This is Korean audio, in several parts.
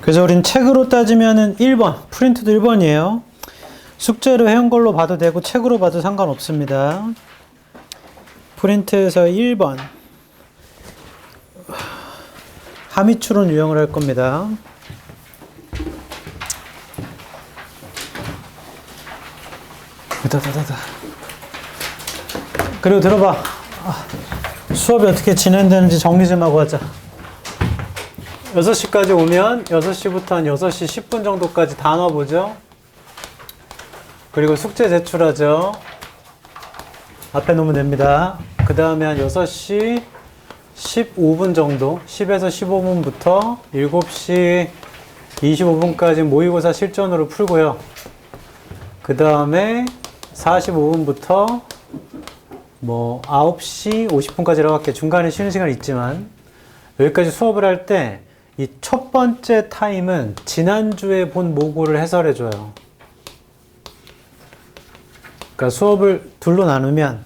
그래서 우린 책으로 따지면은 1번, 프린트도 1번이에요. 숙제로 해온 걸로 봐도 되고 책으로 봐도 상관없습니다. 프린트에서 1번. 하미추론 유형을 할 겁니다. 그리고 들어봐. 수업이 어떻게 진행되는지 정리 좀 하고 하자. 6시까지 오면 6시부터 한 6시 10분 정도까지 단어 보죠. 그리고 숙제 제출하죠. 앞에 놓으면 됩니다. 그 다음에 한 6시 15분 정도, 10에서 15분부터 7시 25분까지 모의고사 실전으로 풀고요. 그 다음에 45분부터 뭐 9시 50분까지라고 할게요. 중간에 쉬는 시간이 있지만 여기까지 수업을 할 때 이 첫 번째 타임은 지난주에 본 모고를 해설해줘요. 그러니까 수업을 둘로 나누면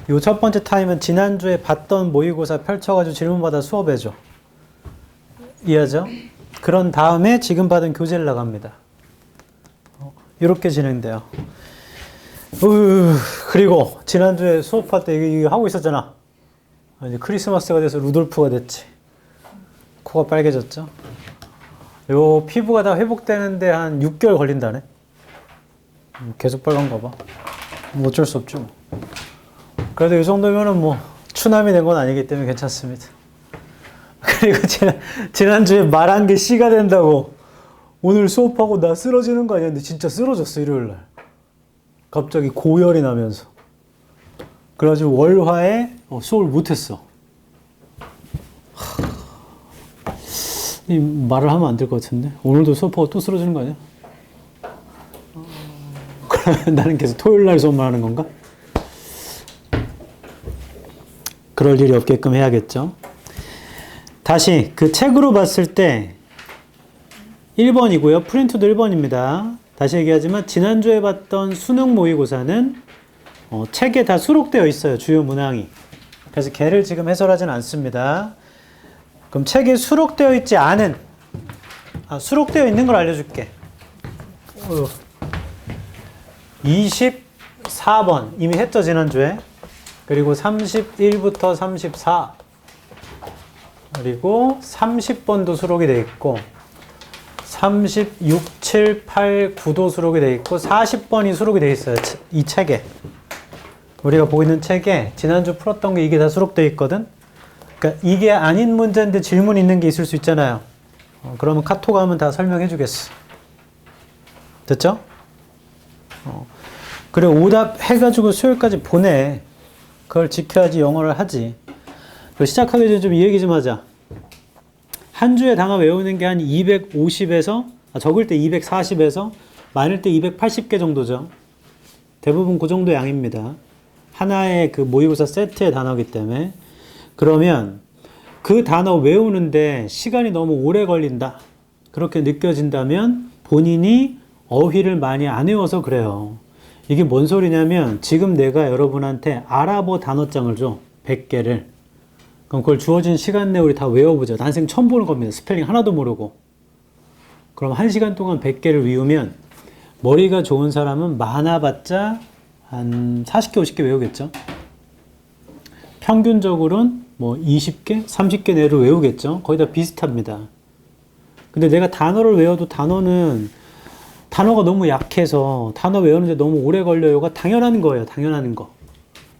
이 첫 번째 타임은 지난주에 봤던 모의고사 펼쳐가지고 질문받아 수업해줘. 이해하죠? 그런 다음에 지금 받은 교재를 나갑니다. 이렇게 진행돼요. 그리고 지난주에 수업할 때 이거 하고 있었잖아. 이제 크리스마스가 돼서 루돌프가 됐지. 코가 빨개졌죠. 요 피부가 다 회복되는데 한 6개월 걸린다네. 계속 빨간가 봐. 뭐 어쩔 수 없죠. 그래도 이 정도면은 뭐 추남이 된 건 아니기 때문에 괜찮습니다. 그리고 지난주에 말한 게 씨가 된다고 오늘 수업하고 나 쓰러지는 거 아니야? 근데 진짜 쓰러졌어, 일요일날. 갑자기 고열이 나면서. 그래가지고 월화에 수업을 못했어. 이 말을 하면 안 될 것 같은데? 오늘도 수업하고 또 쓰러지는 거 아니야? 그러면 나는 계속 토요일날 수업만 하는 건가? 그럴 일이 없게끔 해야겠죠. 다시 그 책으로 봤을 때 1번이고요. 프린트도 1번입니다. 다시 얘기하지만 지난주에 봤던 수능 모의고사는 책에 다 수록되어 있어요. 주요 문항이. 그래서 걔를 지금 해설하진 않습니다. 그럼 책에 수록되어 있지 않은 수록되어 있는 걸 알려줄게. 24번 이미 했죠, 지난주에. 그리고 31부터 34 그리고 30번도 수록이 되어 있고 36, 7, 8, 9도 수록이 되어 있고 40번이 수록이 되어 있어요. 이 책에. 우리가 보고 있는 책에 지난주 풀었던 게 이게 다 수록되어 있거든. 그러니까 이게 아닌 문제인데 질문 있는 게 있을 수 있잖아요. 그러면 카톡 하면 다 설명해 주겠어. 됐죠? 그래 오답 해가지고 수요일까지 보내. 그걸 지켜야지 영어를 하지. 시작하기 전에 좀 이 얘기 좀 하자. 한 주에 단어 외우는 게 한 250에서 적을 때 240에서 많을 때 280개 정도죠. 대부분 그 정도 양입니다. 하나의 그 모의고사 세트의 단어이기 때문에. 그러면 그 단어 외우는데 시간이 너무 오래 걸린다. 그렇게 느껴진다면 본인이 어휘를 많이 안 외워서 그래요. 이게 뭔 소리냐면 지금 내가 여러분한테 아랍어 단어장을 줘. 100개를. 그럼 그걸 주어진 시간 내에 우리 다 외워보자. 난생 처음 보는 겁니다. 스펠링 하나도 모르고. 그럼 1시간 동안 100개를 외우면 머리가 좋은 사람은 많아봤자 한 40개, 50개 외우겠죠. 평균적으로는 뭐 20개, 30개 내로 외우겠죠. 거의 다 비슷합니다. 근데 내가 단어를 외워도 단어가 너무 약해서 단어 외우는데 너무 오래 걸려요가 당연한 거예요. 당연한 거.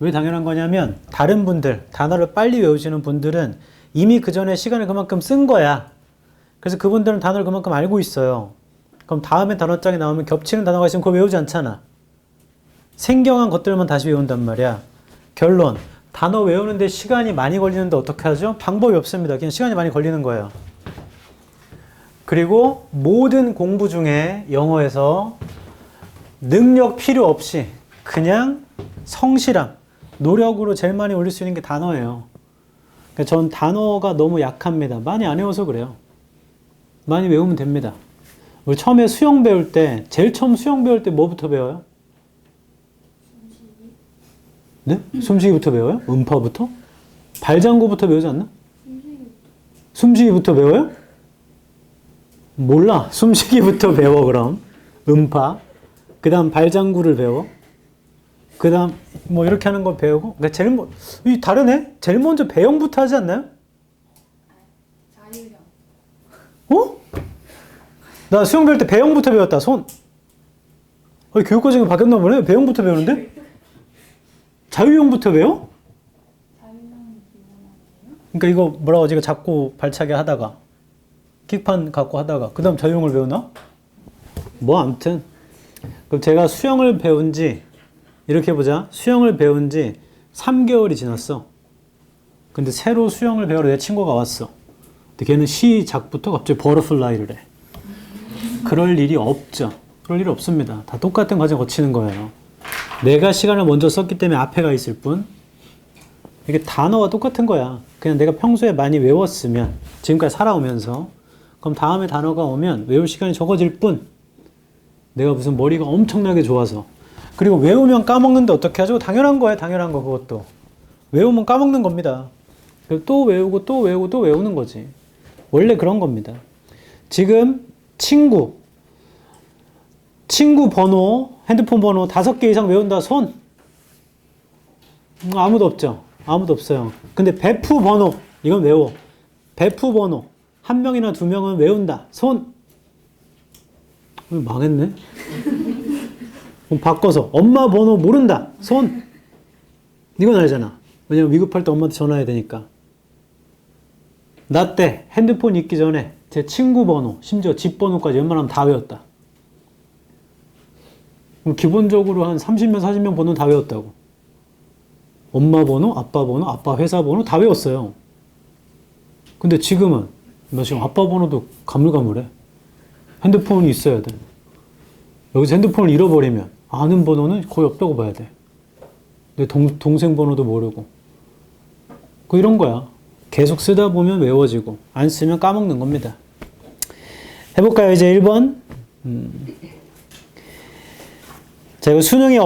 왜 당연한 거냐면 다른 분들, 단어를 빨리 외우시는 분들은 이미 그 전에 시간을 그만큼 쓴 거야. 그래서 그분들은 단어를 그만큼 알고 있어요. 그럼 다음에 단어장에 나오면 겹치는 단어가 있으면 그거 외우지 않잖아. 생경한 것들만 다시 외운단 말이야. 결론, 단어 외우는데 시간이 많이 걸리는데 어떻게 하죠? 방법이 없습니다. 그냥 시간이 많이 걸리는 거예요. 그리고 모든 공부 중에 영어에서 능력 필요 없이 그냥 성실함, 노력으로 제일 많이 올릴 수 있는 게 단어예요. 그러니까 전 단어가 너무 약합니다. 많이 안 외워서 그래요. 많이 외우면 됩니다. 우리 처음에 수영 배울 때, 제일 처음 수영 배울 때 뭐부터 배워요? 네? 숨쉬기부터 배워요? 음파부터? 발장구부터 배우지 않나? 숨쉬기부터 배워요? 몰라. 숨쉬기부터 배워 그럼. 음파. 그 다음 발장구를 배워. 그 다음 뭐 이렇게 하는 거 배우고. 그러니까 이 다르네? 제일 먼저 배영부터 하지 않나요? 자유형. 어? 나 수영 배울 때 배영부터 배웠다. 손. 교육과정이 바뀌었나 보네. 배영부터 배우는데? 자유형부터 배워? 자유형 기본 아니에요? 그러니까 이거 뭐라고 하지? 이거 잡고 발차기 하다가 킥판 갖고 하다가 그 다음 자유형을 배우나? 뭐 아무튼 그럼 제가 수영을 배운 지 이렇게 보자. 수영을 배운 지 3개월이 지났어. 근데 새로 수영을 배우러 내 친구가 왔어. 근데 걔는 시작부터 갑자기 버터플라이를 해. 그럴 일이 없죠. 그럴 일이 없습니다. 다 똑같은 과정 거치는 거예요. 내가 시간을 먼저 썼기 때문에 앞에 가 있을 뿐. 이게 단어가 똑같은 거야. 그냥 내가 평소에 많이 외웠으면 지금까지 살아오면서 그럼 다음에 단어가 오면 외울 시간이 적어질 뿐. 내가 무슨 머리가 엄청나게 좋아서. 그리고 외우면 까먹는데 어떻게 하죠? 당연한 거예요. 당연한 거 그것도. 외우면 까먹는 겁니다. 또 외우고 또 외우고 또 외우는 거지. 원래 그런 겁니다. 지금 친구 번호, 핸드폰 번호 5개 이상 외운다. 손. 아무도 없죠. 아무도 없어요. 근데 배프 번호 이건 외워. 배프 번호 1명이나 2명은 외운다. 손. 망했네. 그럼 바꿔서 엄마 번호 모른다. 손. 이건 알잖아. 왜냐면 위급할 때 엄마한테 전화해야 되니까. 나 때 핸드폰 있기 전에 제 친구 번호, 심지어 집 번호까지 웬만하면 다 외웠다. 그럼 기본적으로 한 30명, 40명 번호 다 외웠다고. 엄마 번호, 아빠 회사 번호 다 외웠어요. 근데 지금은 나 지금 아빠 번호도 가물가물해. 핸드폰이 있어야 돼. 여기서 핸드폰을 잃어버리면 아는 번호는 거의 없다고 봐야 돼. 내 동생 번호도 모르고. 이런 거야. 계속 쓰다 보면 외워지고 안 쓰면 까먹는 겁니다. 해볼까요? 이제 1번. 자, 이거 수능의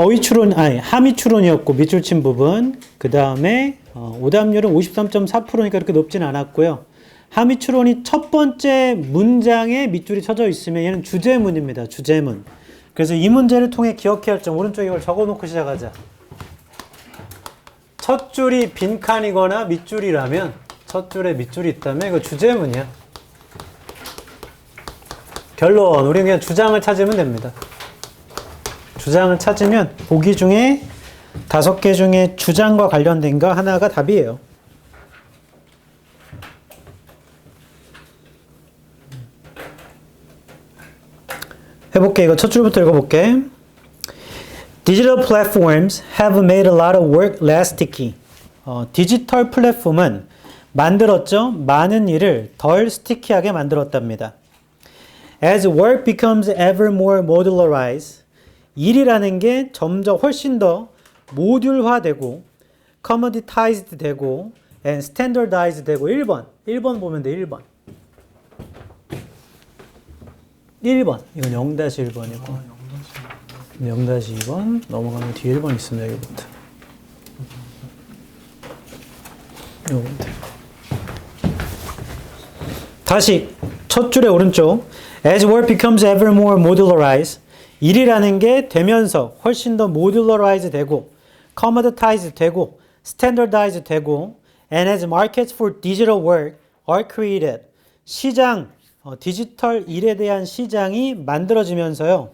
함의 추론이었고 밑줄 친 부분. 그 다음에 오답률은 53.4%니까 그렇게 높진 않았고요. 함의 추론이 첫 번째 문장에 밑줄이 쳐져 있으면 얘는 주제문입니다. 주제문. 그래서 이 문제를 통해 기억해야 할 점 오른쪽에 이걸 적어놓고 시작하자. 첫 줄이 빈칸이거나 밑줄이라면 첫 줄에 밑줄이 있다면 이거 주제문이야. 결론. 우리는 그냥 주장을 찾으면 됩니다. 주장을 찾으면 보기 중에 5개 중에 주장과 관련된 거 하나가 답이에요. 해볼게. 이거 첫 줄부터 읽어볼게. Digital platforms have made a lot of work less sticky. 디지털 플랫폼은 만들었죠. 많은 일을 덜 스티키하게 만들었답니다. As work becomes ever more modularized, 일이라는 게 점점 훨씬 더 모듈화되고 commoditized 되고 and standardized 되고 1번 보면 돼. 1번 이건 0-1번이고 0-2번 넘어가면 뒤에 1번 있습니다. 여기부터 요거부터 다시 첫 줄의 오른쪽 As work becomes ever more modularized, 일이라는 게 되면서 훨씬 더 modularize 되고 commoditize 되고 standardize 되고 and as markets for digital work are created, 시장, 디지털 일에 대한 시장이 만들어지면서요.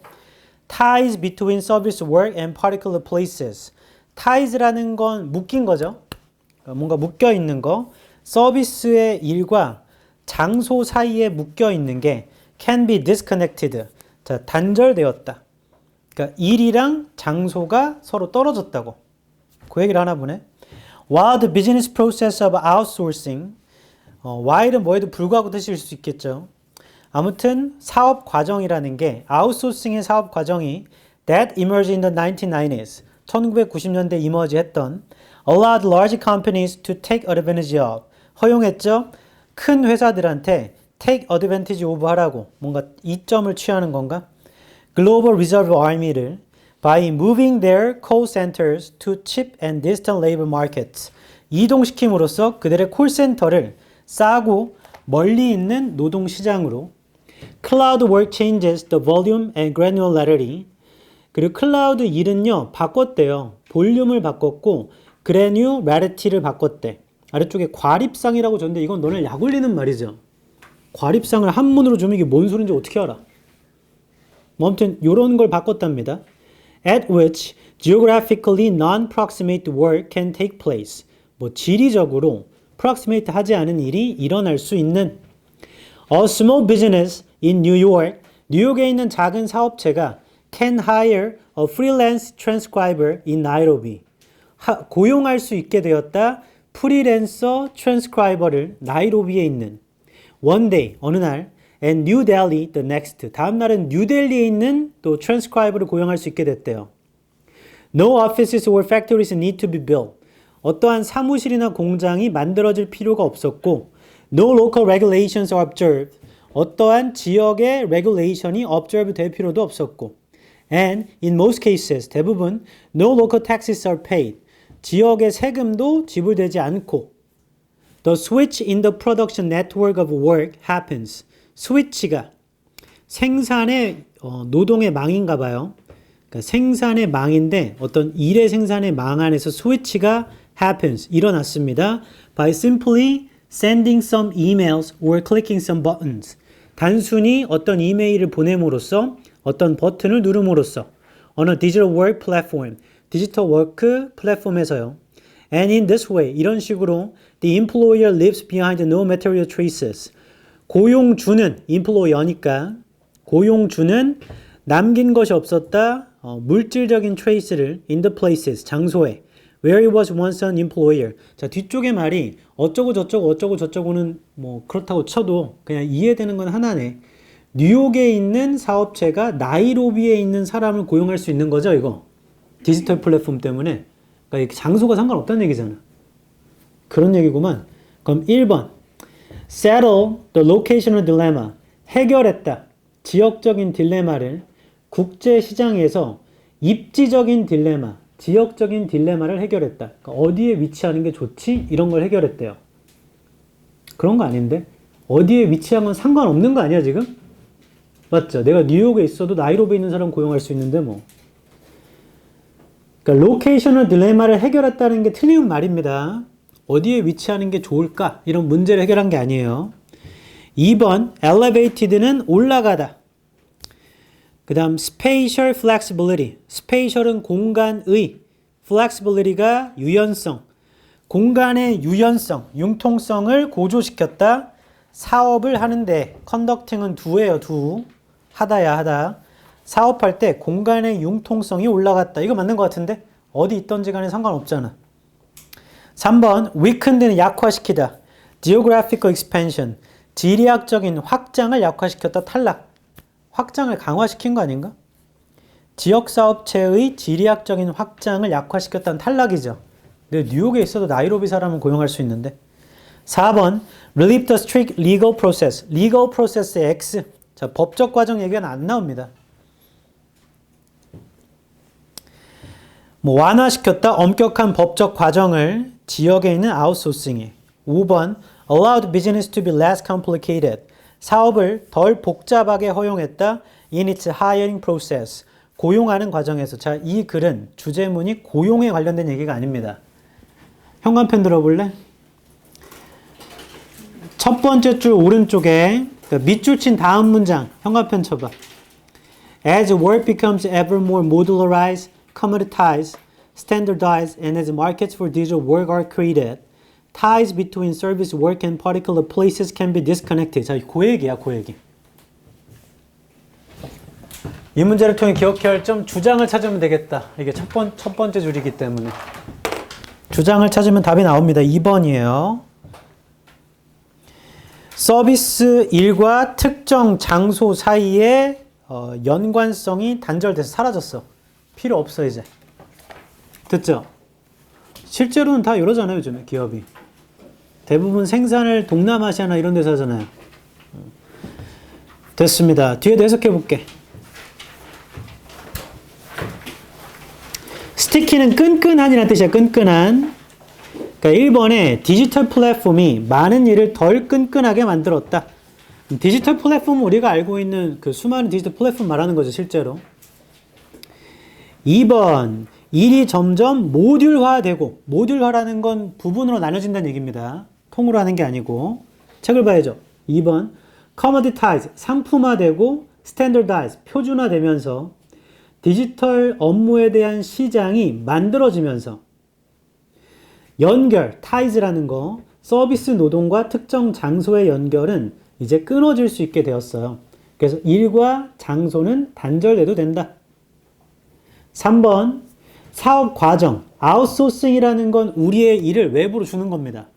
ties between service work and particular places. ties라는 건 묶인 거죠. 뭔가 묶여 있는 거. 서비스의 일과 장소 사이에 묶여 있는 게 can be disconnected. 자, 단절되었다. 그러니까 일이랑 장소가 서로 떨어졌다고. 그 얘기를 하나 보네. While the business process of outsourcing, while은 뭐에도 불구하고 뜻일 수 있겠죠. 아무튼 사업 과정이라는 게 아웃소싱의 사업 과정이 that emerged in the 1990s, 1990년대 이머지했던 allowed large companies to take advantage of, 허용했죠. 큰 회사들한테 take advantage of 하라고 뭔가 이점을 취하는 건가? Global Reserve Army를 by moving their call centers to cheap and distant labor markets, 이동시킴으로써 그들의 콜센터를 싸고 멀리 있는 노동시장으로 Cloud work changes the volume and granularity. 그리고 클라우드 일은요, 바꿨대요. 볼륨을 바꿨고, granularity를 바꿨대. 아래쪽에 과립상이라고 줬는데 이건 너네 약 올리는 말이죠. 과립상을 한문으로 주면 이게 뭔 소린지 어떻게 알아? 뭐 아무튼 요런 걸 바꿨답니다. At which geographically non-proximate work can take place. 뭐 지리적으로 proximate 하지 않은 일이 일어날 수 있는 A small business in New York, 뉴욕에 있는 작은 사업체가 can hire a freelance transcriber in Nairobi. 고용할 수 있게 되었다. 프리랜서 트랜스크라이버를 나이로비에 있는 one day, 어느 날 and New Delhi the next. 다음 날은 뉴델리에 있는 또 트랜스크라이버를 고용할 수 있게 됐대요. No offices or factories need to be built. 어떠한 사무실이나 공장이 만들어질 필요가 없었고 No local regulations are observed. 어떠한 지역의 regulation이 observe 될 필요도 없었고 And in most cases, 대부분 no local taxes are paid. 지역의 세금도 지불되지 않고 The switch in the production network of work happens. 스위치가 생산의 노동의 망인가 봐요. 그러니까 생산의 망인데 어떤 일의 생산의 망 안에서 스위치가 happens. 일어났습니다. By simply sending some emails or clicking some buttons. 단순히 어떤 이메일을 보냄으로써 어떤 버튼을 누름으로써 on a digital work platform. 디지털 워크 플랫폼에서요. And in this way, 이런 식으로 the employer leaves behind no material traces. 고용주는, employer니까 고용주는 남긴 것이 없었다. 물질적인 trace를 in the places, 장소에 where it was once an employer. 자, 뒤쪽의 말이 어쩌고 저쩌고 어쩌고 저쩌고는 뭐 그렇다고 쳐도 그냥 이해되는 건 하나네. 뉴욕에 있는 사업체가 나이로비에 있는 사람을 고용할 수 있는 거죠, 이거. 디지털 플랫폼 때문에. 그러니까 장소가 상관없다는 얘기잖아. 그런 얘기구만. 그럼 1번. Settle the locational dilemma. 해결했다. 지역적인 딜레마를 국제시장에서 입지적인 딜레마, 지역적인 딜레마를 해결했다. 그러니까 어디에 위치하는 게 좋지? 이런 걸 해결했대요. 그런 거 아닌데? 어디에 위치하면 상관없는 거 아니야, 지금? 맞죠? 내가 뉴욕에 있어도 나이로비에 있는 사람 고용할 수 있는데 뭐. 그러니까 로케이셔널 딜레마를 해결했다는 게 틀린 말입니다. 어디에 위치하는 게 좋을까? 이런 문제를 해결한 게 아니에요. 2번 elevated는 올라가다. 그 다음 spatial flexibility. spatial은 공간의, flexibility가 유연성. 공간의 유연성, 융통성을 고조시켰다. 사업을 하는데 conducting은 do예요. do. 하다야 하다. 사업할 때 공간의 융통성이 올라갔다. 이거 맞는 것 같은데? 어디 있던지 간에 상관없잖아. 3번 weakened는 약화시키다. geographical expansion. 지리학적인 확장을 약화시켰다. 탈락. 확장을 강화시킨 거 아닌가? 지역사업체의 지리학적인 확장을 약화시켰다는 탈락이죠. 근데 뉴욕에 있어도 나이로비 사람은 고용할 수 있는데. 4번 relieve the strict legal process. legal process의 X. 자, 법적 과정 얘기가 안 나옵니다. 뭐 완화시켰다. 엄격한 법적 과정을 지역에 있는 아웃소싱에. 5번 allowed business to be less complicated. 사업을 덜 복잡하게 허용했다. in its hiring process. 고용하는 과정에서. 자, 이 글은 주제문이 고용에 관련된 얘기가 아닙니다. 현관펜 들어볼래? 첫 번째 줄 오른쪽에 밑줄 친 다음 문장 현관펜 쳐봐. As work becomes ever more modularized, commoditized, standardized, and as markets for digital work are created, ties between service work and particular places can be disconnected. 자, 그 얘기야, 그 얘기. 이 문제를 통해 기억해야 할 점, 주장을 찾으면 되겠다. 이게 첫 번째 줄이기 때문에. 주장을 찾으면 답이 나옵니다. 2번이에요. 서비스 일과 특정 장소 사이에 연관성이 단절돼서 사라졌어. 필요 없어, 이제. 듣죠? 실제로는 다 이러잖아요, 요즘에 기업이. 대부분 생산을 동남아시아나 이런 데서 하잖아요. 됐습니다. 뒤에도 해석해 볼게. 스티키는 끈끈한이라는 뜻이야. 끈끈한. 그러니까 1번에 디지털 플랫폼이 많은 일을 덜 끈끈하게 만들었다. 디지털 플랫폼은 우리가 알고 있는 그 수많은 디지털 플랫폼 말하는 거죠, 실제로. 2번, 일이 점점 모듈화되고, 모듈화라는 건 부분으로 나눠진다는 얘기입니다. 통으로 하는 게 아니고. 책을 봐야죠. 2번, commoditize, 상품화되고, standardize, 표준화되면서 디지털 업무에 대한 시장이 만들어지면서 연결, tie라는 거, 서비스 노동과 특정 장소의 연결은 이제 끊어질 수 있게 되었어요. 그래서 일과 장소는 단절돼도 된다. 3번, 사업 과정, 아웃소싱이라는 건 우리의 일을 외부로 주는 겁니다.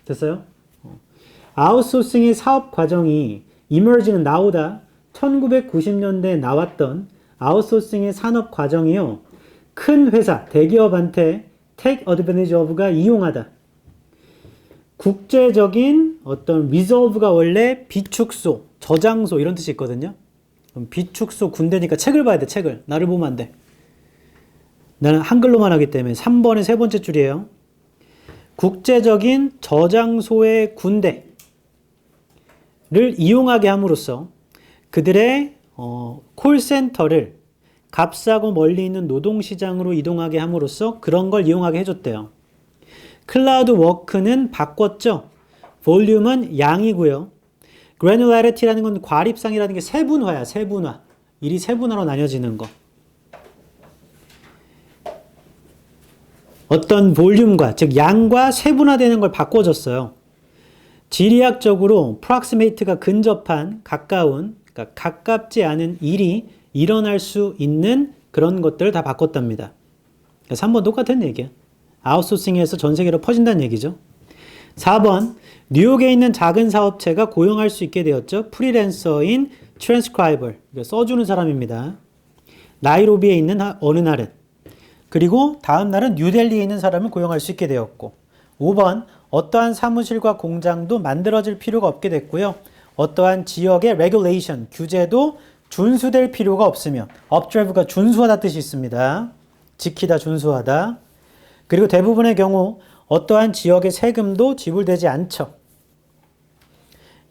됐어요? 아웃소싱의 사업 과정이 emerge는 나오다 1990년대에 나왔던 아웃소싱의 산업 과정이요. 큰 회사, 대기업한테 take advantage of가 이용하다. 국제적인 어떤 reserve가 원래 비축소, 저장소 이런 뜻이 있거든요. 그럼 비축소 군대니까 책을 봐야 돼, 책을. 나를 보면 안 돼. 나는 한글로만 하기 때문에 3번의 세 번째 줄이에요. 국제적인 저장소의 군대를 이용하게 함으로써 그들의 콜센터를 값싸고 멀리 있는 노동시장으로 이동하게 함으로써 그런 걸 이용하게 해줬대요. 클라우드 워크는 바꿨죠. 볼륨은 양이고요. 그래놀라리티라는 건 과립상이라는 게 세분화야, 세분화. 일이 세분화로 나뉘어지는 거. 어떤 볼륨과, 즉 양과 세분화되는 걸 바꿔줬어요. 지리학적으로 프락시메이트가 근접한, 가까운, 그러니까 가깝지 않은 일이 일어날 수 있는 그런 것들을 다 바꿨답니다. 그래서 3번 똑같은 얘기야. 아웃소싱에서 전 세계로 퍼진다는 얘기죠. 4번, 뉴욕에 있는 작은 사업체가 고용할 수 있게 되었죠. 프리랜서인 트랜스크라이버, 써주는 사람입니다. 나이로비에 있는 어느 날은. 그리고 다음 날은 뉴델리에 있는 사람을 고용할 수 있게 되었고. 5번, 어떠한 사무실과 공장도 만들어질 필요가 없게 됐고요. 어떠한 지역의 regulation, 규제도 준수될 필요가 없으며, observe가 준수하다 뜻이 있습니다. 지키다, 준수하다. 그리고 대부분의 경우 어떠한 지역의 세금도 지불되지 않죠.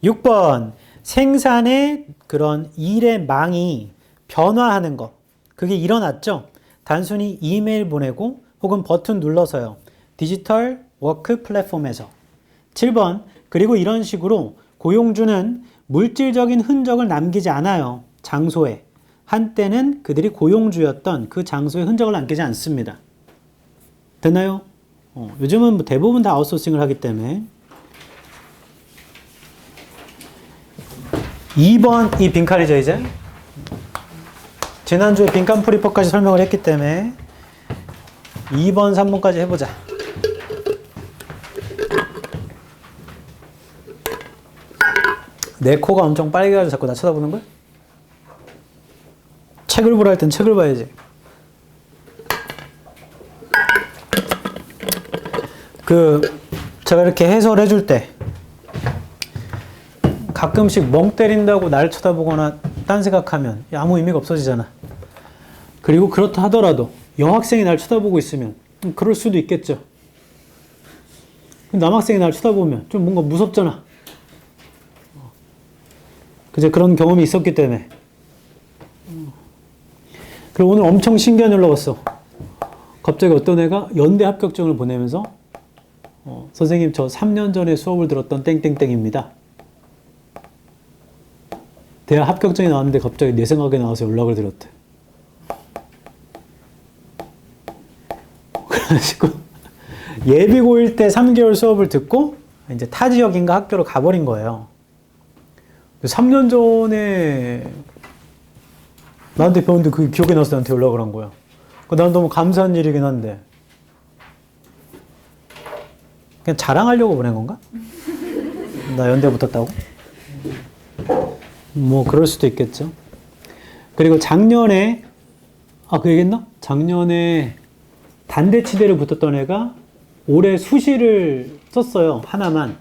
6번, 생산의 그런 일의 망이 변화하는 것. 그게 일어났죠. 단순히 이메일 보내고 혹은 버튼 눌러서요. 디지털 워크 플랫폼에서. 7번, 그리고 이런 식으로 고용주는 물질적인 흔적을 남기지 않아요. 장소에. 한때는 그들이 고용주였던 그 장소에 흔적을 남기지 않습니다. 됐나요? 요즘은 뭐 대부분 다 아웃소싱을 하기 때문에. 2번이 빈칸이죠, 이제. 지난주에 빈칸 프리퍼까지 설명을 했기 때문에 2번, 3번까지 해보자. 내 코가 엄청 빨개가지고 자꾸 나 쳐다보는 거야? 책을 보라 할 땐 책을 봐야지. 제가 이렇게 해설해 줄 때 가끔씩 멍 때린다고 나를 쳐다보거나 딴 생각하면 아무 의미가 없어지잖아. 그리고 그렇다 하더라도 여학생이 날 쳐다보고 있으면 그럴 수도 있겠죠. 남학생이 날 쳐다보면 좀 뭔가 무섭잖아. 그제 그런 경험이 있었기 때문에. 그리고 오늘 엄청 신기한 연락 왔어. 갑자기 어떤 애가 연대 합격증을 보내면서 선생님 저 3년 전에 수업을 들었던 땡땡땡입니다. 대학 합격증이 나왔는데 갑자기 내 생각에 나와서 연락을 드렸대. 그래가지고 예비고일 때 3개월 수업을 듣고 이제 타 지역인가 학교로 가버린 거예요. 3년 전에 나한테 배웠는데 그게 기억이 나서 나한테 연락을 한 거야. 난 너무 감사한 일이긴 한데. 그냥 자랑하려고 보낸 건가? 나 연대 붙었다고? 뭐 그럴 수도 있겠죠. 그리고 작년에 그 얘기했나? 작년에 단대치대를 붙었던 애가 올해 수시를 썼어요. 하나만.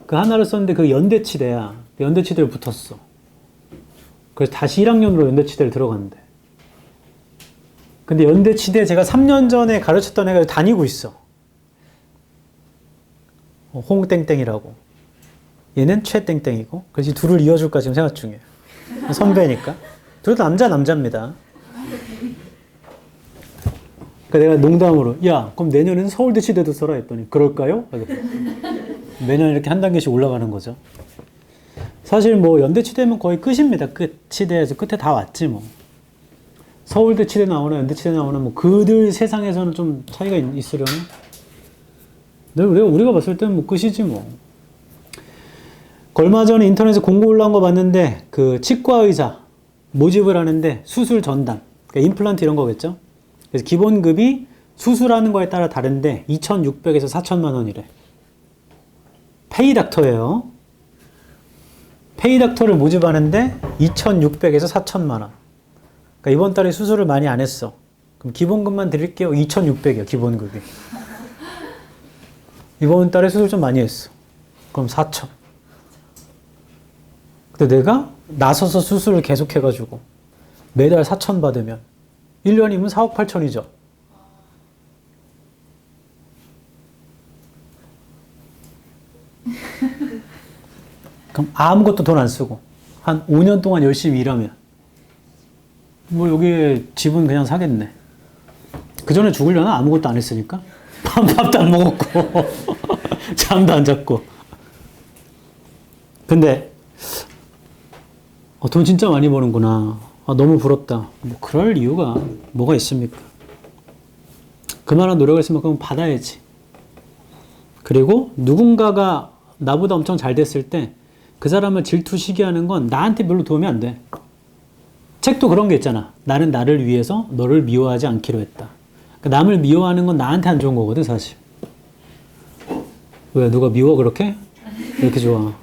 그 하나를 썼는데 그 연대치대야. 연대치대를 붙었어. 그래서 다시 1학년으로 연대치대를 들어갔는데. 근데 연대치대 제가 3년 전에 가르쳤던 애가 다니고 있어. 홍땡땡이라고. 얘는 최땡땡이고. 그래서 이 둘을 이어줄까 지금 생각 중이에요. 선배니까. 둘 다 남자입니다. 그러니까 내가 농담으로 야 그럼 내년에는 서울대 치대도 써라 했더니 그럴까요? 매년 이렇게 한 단계씩 올라가는 거죠. 사실 뭐 연대 치대면 거의 끝입니다. 끝 치대에서 끝에 다 왔지 뭐. 서울대 치대 나오나 연대 치대 나오나 뭐 그들 세상에서는 좀 차이가 있으려나? 우리가 봤을 때는 뭐 끝이지 뭐. 얼마 전에 인터넷에 공고 올라온 거 봤는데 그 치과 의사 모집을 하는데 수술 전담, 그러니까 임플란트 이런 거겠죠. 그래서 기본급이 수술하는 거에 따라 다른데 2,600에서 4,000만 원이래. 페이 닥터예요. 페이 닥터를 모집하는데 2,600에서 4,000만 원. 그러니까 이번 달에 수술을 많이 안 했어. 그럼 기본급만 드릴게요. 2,600이야 기본급이. 이번 달에 수술 좀 많이 했어. 그럼 4,000. 근데 내가 나서서 수술을 계속 해가지고 매달 4,000 받으면 1년이면 4억 8천이죠. 그럼 아무것도 돈 안 쓰고 한 5년 동안 열심히 일하면 뭐 여기에 집은 그냥 사겠네. 그 전에 죽으려나? 아무것도 안 했으니까. 밥도 안 먹었고 잠도 안 잤고. 근데 돈 진짜 많이 버는구나. 너무 부럽다. 뭐 그럴 이유가 뭐가 있습니까? 그만한 노력을 했으면 그건 받아야지. 그리고 누군가가 나보다 엄청 잘 됐을 때 그 사람을 질투시게 하는 건 나한테 별로 도움이 안 돼. 책도 그런 게 있잖아. 나는 나를 위해서 너를 미워하지 않기로 했다. 그러니까 남을 미워하는 건 나한테 안 좋은 거거든 사실. 왜? 누가 미워 그렇게? 이렇게 좋아.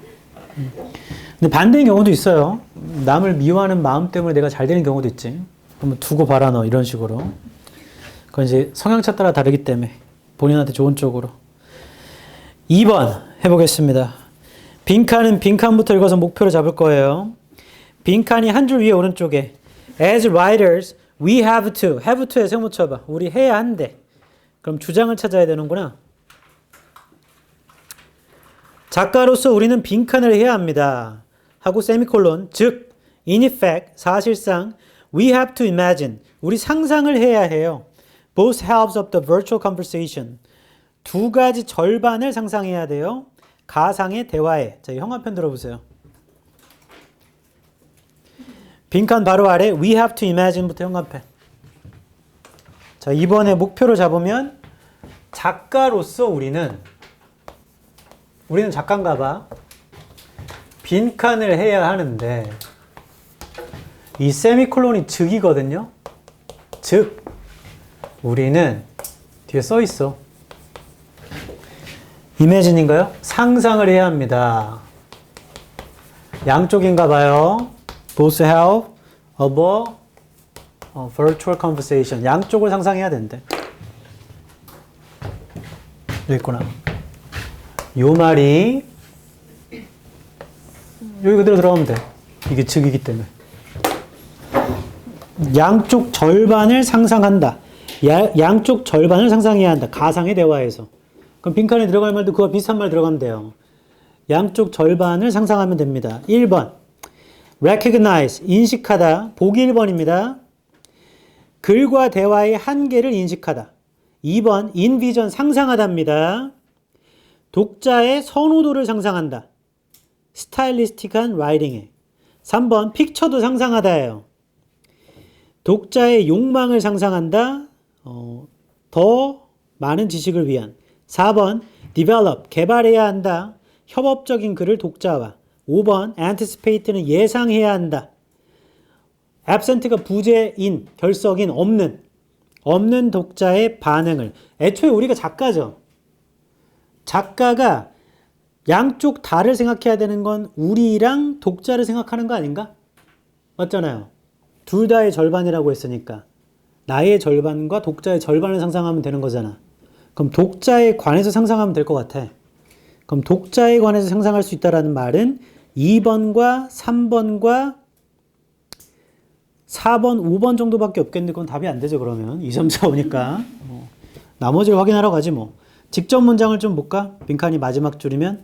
근데 반대인 경우도 있어요. 남을 미워하는 마음 때문에 내가 잘 되는 경우도 있지. 그러면 두고 봐라 너 이런 식으로. 그건 이제 성향차 따라 다르기 때문에 본인한테 좋은 쪽으로. 2번 해보겠습니다. 빈칸은 빈칸부터 읽어서 목표를 잡을 거예요. 빈칸이 한 줄 위에 오른쪽에 As writers, we have to. have to에 세모 쳐봐. 우리 해야 한대. 그럼 주장을 찾아야 되는구나. 작가로서 우리는 빈칸을 해야 합니다. 하고 세미콜론. 즉, in effect, 사실상 we have to imagine. 우리 상상을 해야 해요. Both halves of the virtual conversation. 두 가지 절반을 상상해야 돼요. 가상의 대화에. 자, 형광펜 들어보세요. 빈칸 바로 아래 we have to imagine부터 형광펜. 자, 이번에 목표를 잡으면 작가로서 우리는 작가인가 봐. 빈칸을 해야 하는데 이 세미콜론이 즉이거든요. 즉 우리는 뒤에 써 있어. 이미진인가요? 상상을 해야 합니다. 양쪽인가 봐요. Both have of a virtual conversation. 양쪽을 상상해야 된대. 여기 있구나. 요 말이 여기 그대로 들어가면 돼. 이게 즉이기 때문에. 양쪽 절반을 상상한다. 양쪽 절반을 상상해야 한다. 가상의 대화에서. 그럼 빈칸에 들어갈 말도 그와 비슷한 말 들어가면 돼요. 양쪽 절반을 상상하면 됩니다. 1번 recognize, 인식하다. 보기 1번입니다. 글과 대화의 한계를 인식하다. 2번 envision, 상상하다입니다. 독자의 선호도를 상상한다. 스타일리스틱한 라이팅에. 3번 픽처도 상상하다예요. 독자의 욕망을 상상한다. 더 많은 지식을 위한. 4번 develop, 개발해야 한다. 협업적인 글을 독자와. 5번 anticipate는 예상해야 한다. absent가 부재인, 결석인, 없는 독자의 반응을. 애초에 우리가 작가죠. 작가가 양쪽 다를 생각해야 되는 건 우리랑 독자를 생각하는 거 아닌가? 맞잖아요. 둘 다의 절반이라고 했으니까 나의 절반과 독자의 절반을 상상하면 되는 거잖아. 그럼 독자에 관해서 상상하면 될 것 같아. 그럼 독자에 관해서 상상할 수 있다는 말은 2번과 3번과 4번, 5번 정도밖에 없겠는데 그건 답이 안 되죠. 그러면 2, 3, 4, 5니까 나머지를 확인하러 가지 뭐. 직접 문장을 좀 볼까? 빈칸이 마지막 줄이면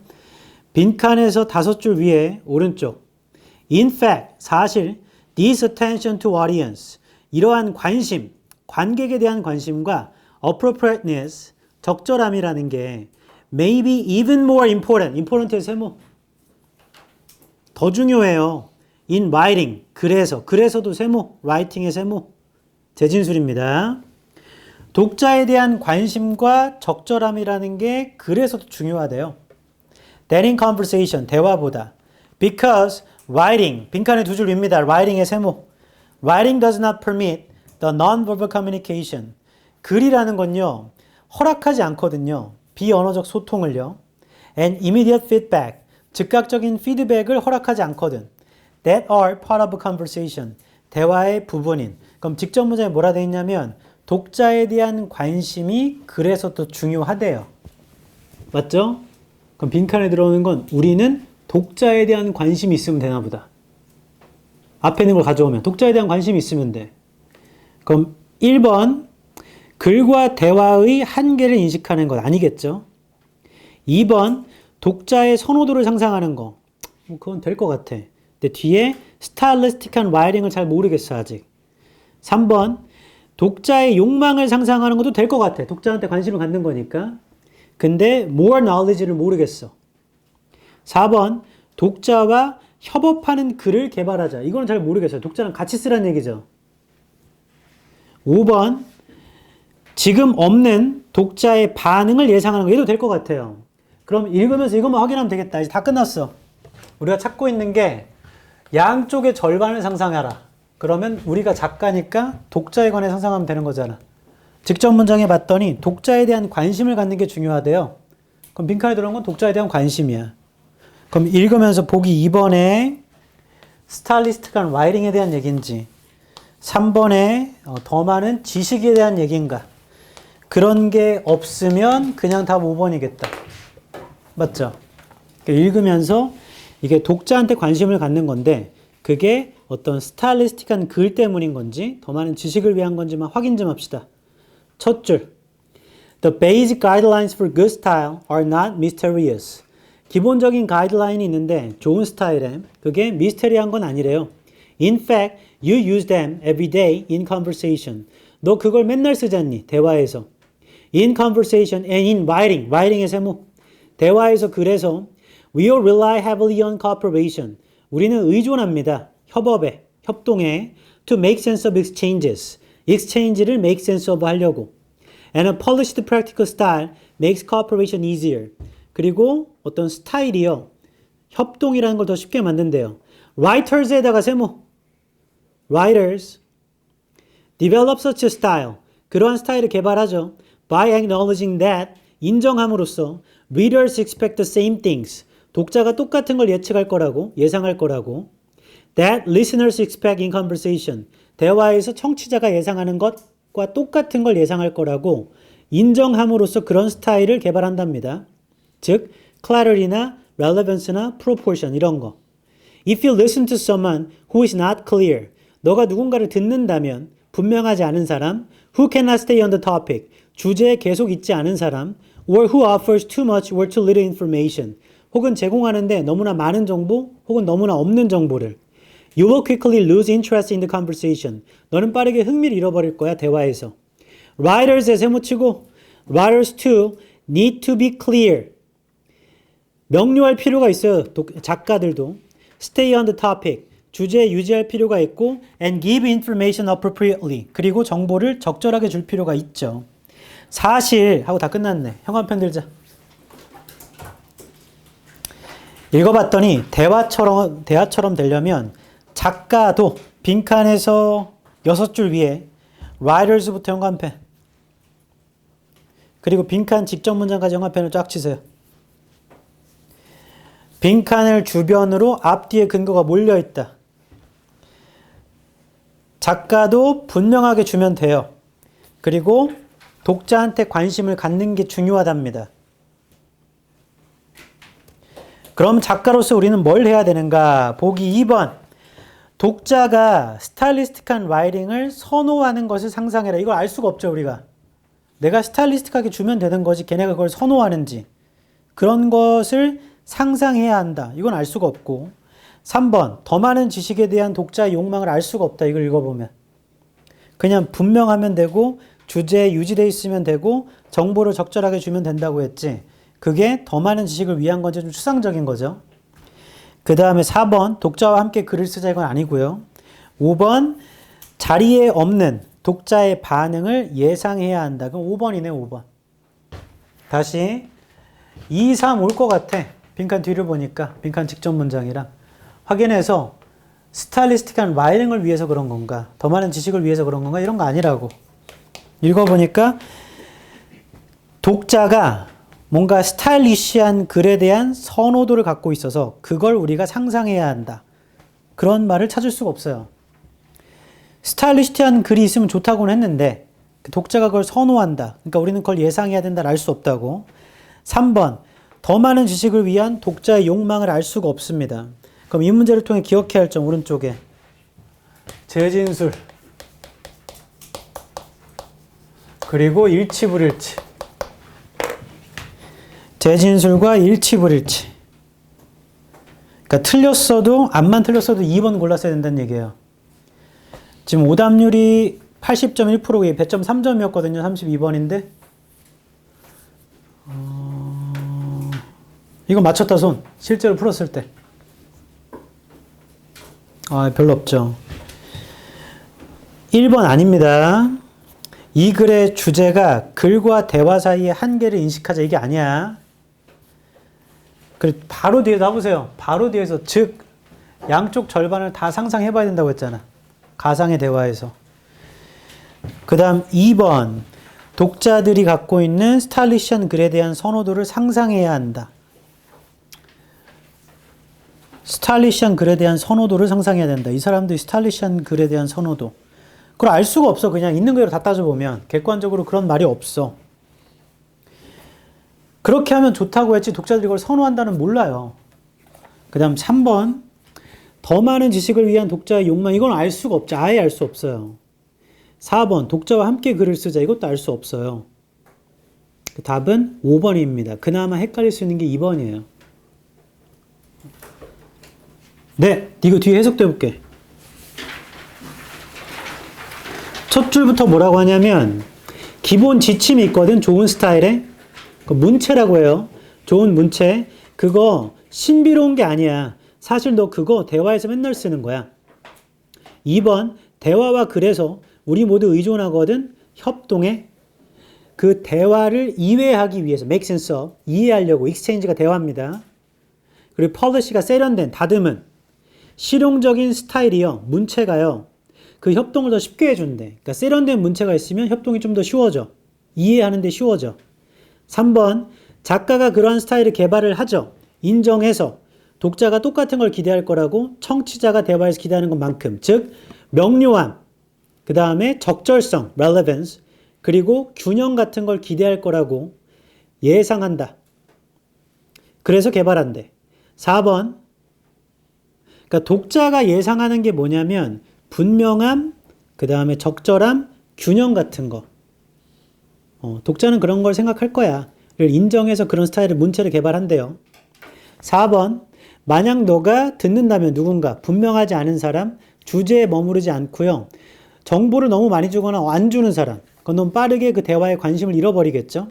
빈칸에서 5줄 위에 오른쪽. In fact, 사실 this attention to audience, 이러한 관심, 관객에 대한 관심과 appropriateness, 적절함이라는 게 maybe even more important, important의 세모. 더 중요해요. In writing, 그래서도 세모, writing의 세모. 재진술입니다. 독자에 대한 관심과 적절함이라는 게 그래서도 중요하대요. That in conversation, 대화보다. Because writing, 빈칸에 2줄 위입니다. writing의 세모. Writing does not permit the non-verbal communication. 글이라는 건요, 허락하지 않거든요. 비언어적 소통을요. And immediate feedback, 즉각적인 피드백을 허락하지 않거든. That are part of a conversation, 대화의 부분인. 그럼 직접 문장에 뭐라 되어 있냐면 독자에 대한 관심이 그래서 더 중요하대요. 맞죠? 그럼 빈칸에 들어오는 건 우리는 독자에 대한 관심이 있으면 되나 보다. 앞에 있는 걸 가져오면 독자에 대한 관심이 있으면 돼. 그럼 1번 글과 대화의 한계를 인식하는 것 아니겠죠? 2번 독자의 선호도를 상상하는 거. 그건 될 것 같아. 근데 뒤에 스타일리스틱한 라이팅을 잘 모르겠어 아직. 3번 독자의 욕망을 상상하는 것도 될 것 같아. 독자한테 관심을 갖는 거니까. 근데 more knowledge를 모르겠어. 4번 독자와 협업하는 글을 개발하자. 이거는 잘 모르겠어요. 독자랑 같이 쓰라는 얘기죠. 5번 지금 없는 독자의 반응을 예상하는 거. 얘도 될 것 같아요. 그럼 읽으면서 이것만 확인하면 되겠다. 이제 다 끝났어. 우리가 찾고 있는 게 양쪽의 절반을 상상해라. 그러면 우리가 작가니까 독자에 관해 상상하면 되는 거잖아. 직접 문장에 봤더니 독자에 대한 관심을 갖는 게 중요하대요. 그럼 빈칸에 들어온 건 독자에 대한 관심이야. 그럼 읽으면서 보기 2번에 스타일리스트한 라이팅에 대한 얘기인지 3번에 더 많은 지식에 대한 얘기인가. 그런 게 없으면 그냥 답 5번이겠다. 맞죠? 읽으면서 이게 독자한테 관심을 갖는 건데 그게 어떤 스타일리스틱한 글 때문인 건지 더 많은 지식을 위한 건지만 확인 좀 합시다. 첫 줄. The basic guidelines for good style are not mysterious. 기본적인 가이드라인이 있는데 좋은 스타일에 그게 미스테리한 건 아니래요. In fact, you use them every day in conversation. 너 그걸 맨날 쓰잖니, 대화에서. In conversation and in writing. writing의 세모. 대화에서 그래서 we all rely heavily on cooperation. 우리는 의존합니다. 협업에, 협동에 to make sense of exchanges. exchange를 make sense of 하려고. And a polished practical style makes cooperation easier. 그리고 어떤 스타일이요. 협동이라는 걸 더 쉽게 만든대요. writers에다가 세모. writers develop such a style. 그러한 스타일을 개발하죠. by acknowledging that 인정함으로써 readers expect the same things. 독자가 똑같은 걸 예측할 거라고, 예상할 거라고. that listeners expect in conversation. 대화에서 청취자가 예상하는 것과 똑같은 걸 예상할 거라고 인정함으로써 그런 스타일을 개발한답니다. 즉, clarity나 relevance나 proportion 이런 거. If you listen to someone who is not clear, 너가 누군가를 듣는다면 분명하지 않은 사람, who cannot stay on the topic, 주제에 계속 있지 않은 사람, or who offers too much or too little information, 혹은 제공하는데 너무나 많은 정보, 혹은 너무나 없는 정보를. You will quickly lose interest in the conversation. 너는 빠르게 흥미를 잃어버릴 거야, 대화에서. Writers에 세모치고, writers too need to be clear. 명료할 필요가 있어요. 작가들도. Stay on the topic. 주제에 유지할 필요가 있고 and give information appropriately. 그리고 정보를 적절하게 줄 필요가 있죠. 사실 하고 다 끝났네. 형광펜 들자. 읽어봤더니 대화처럼 되려면 작가도 빈칸에서 6줄 위에 writers부터 형광펜 그리고 빈칸 직접 문장까지 형광펜을 쫙 치세요. 빈칸을 주변으로 앞뒤에 근거가 몰려있다. 작가도 분명하게 주면 돼요. 그리고 독자한테 관심을 갖는 게 중요하답니다. 그럼 작가로서 우리는 뭘 해야 되는가? 보기 2번. 독자가 스타일리스틱한 라이팅을 선호하는 것을 상상해라. 이걸 알 수가 없죠, 우리가. 내가 스타일리스틱하게 주면 되는 거지. 걔네가 그걸 선호하는지. 그런 것을 상상해야 한다. 이건 알 수가 없고. 3번, 더 많은 지식에 대한 독자의 욕망을 알 수가 없다. 이걸 읽어보면. 그냥 분명하면 되고, 주제에 유지되어 있으면 되고, 정보를 적절하게 주면 된다고 했지. 그게 더 많은 지식을 위한 건지 좀 추상적인 거죠. 그 다음에 4번, 독자와 함께 글을 쓰자. 이건 아니고요. 5번, 자리에 없는 독자의 반응을 예상해야 한다. 그럼 5번이네, 5번. 다시 2, 3 올 것 같아. 빈칸 뒤를 보니까 빈칸 직전 문장이랑 확인해서 스타일리스틱한 라이팅을 위해서 그런 건가, 더 많은 지식을 위해서 그런 건가, 이런 거 아니라고. 읽어보니까 독자가 뭔가 스타일리시한 글에 대한 선호도를 갖고 있어서 그걸 우리가 상상해야 한다. 그런 말을 찾을 수가 없어요. 스타일리시한 글이 있으면 좋다고는 했는데 독자가 그걸 선호한다. 그러니까 우리는 그걸 예상해야 된다를 알 수 없다고. 3번, 더 많은 지식을 위한 독자의 욕망을 알 수가 없습니다. 그럼 이 문제를 통해 기억해야 할 점 오른쪽에 재진술 그리고 일치불일치. 재진술과 일치불일치. 그러니까 틀렸어도 암만 틀렸어도 2번 골랐어야 된다는 얘기예요. 지금 오답률이 80.1%에 100.3점이었거든요. 32번인데 이거 맞췄다 손. 실제로 풀었을 때. 별로 없죠. 1번 아닙니다. 이 글의 주제가 글과 대화 사이의 한계를 인식하자. 이게 아니야. 바로 뒤에서 해보세요. 바로 뒤에서 즉 양쪽 절반을 다 상상해봐야 된다고 했잖아. 가상의 대화에서. 그 다음 2번, 독자들이 갖고 있는 스타일리시한 글에 대한 선호도를 상상해야 한다. 스타일리시한 글에 대한 선호도를 상상해야 된다. 이 사람들이 스타일리시한 글에 대한 선호도. 그걸 알 수가 없어. 그냥 있는 그대로 다 따져보면. 객관적으로 그런 말이 없어. 그렇게 하면 좋다고 했지 독자들이 그걸 선호한다는 몰라요. 그 다음 3번, 더 많은 지식을 위한 독자의 욕망. 이건 알 수가 없죠. 아예 알 수 없어요. 4번, 독자와 함께 글을 쓰자. 이것도 알 수 없어요. 답은 5번입니다. 그나마 헷갈릴 수 있는 게 2번이에요. 네, 이거 뒤에 해석도 해볼게. 첫 줄부터 뭐라고 하냐면 기본 지침이 있거든. 좋은 스타일에. 문체라고 해요. 좋은 문체. 그거 신비로운 게 아니야. 사실 너 그거 대화에서 맨날 쓰는 거야. 2번, 대화와 글에서 우리 모두 의존하거든. 협동에. 그 대화를 이해하기 위해서 make sense of, 이해하려고. exchange가 대화입니다. 그리고 policy가 세련된, 다듬은 실용적인 스타일이요. 문체가요. 그 협동을 더 쉽게 해준대. 그러니까 세련된 문체가 있으면 협동이 좀 더 쉬워져. 이해하는 데 쉬워져. 3번, 작가가 그러한 스타일을 개발을 하죠. 인정해서 독자가 똑같은 걸 기대할 거라고 청취자가 대화에서 기대하는 것만큼. 즉 명료함, 그 다음에 적절성, relevance, 그리고 균형 같은 걸 기대할 거라고 예상한다. 그래서 개발한대. 4번, 그러니까 독자가 예상하는 게 뭐냐면 분명함, 그 다음에 적절함, 균형 같은 거. 독자는 그런 걸 생각할 거야. 를 인정해서 그런 스타일의 문체를 개발한대요. 4번, 만약 너가 듣는다면 누군가 분명하지 않은 사람, 주제에 머무르지 않고요. 정보를 너무 많이 주거나 안 주는 사람, 그건 너무 빠르게 그 대화에 관심을 잃어버리겠죠.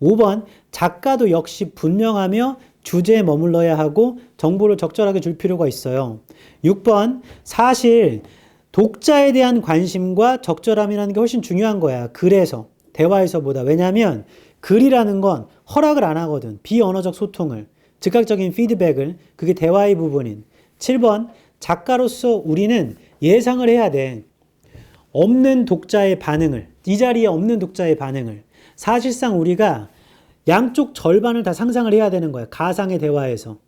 5번, 작가도 역시 분명하며 주제에 머물러야 하고 정보를 적절하게 줄 필요가 있어요. 6번, 사실 독자에 대한 관심과 적절함이라는 게 훨씬 중요한 거야. 글에서, 대화에서보다. 왜냐하면 글이라는 건 허락을 안 하거든. 비언어적 소통을, 즉각적인 피드백을. 그게 대화의 부분인. 7번, 작가로서 우리는 예상을 해야 돼. 없는 독자의 반응을, 이 자리에 없는 독자의 반응을. 사실상 우리가 양쪽 절반을 다 상상을 해야 되는 거야. 가상의 대화에서.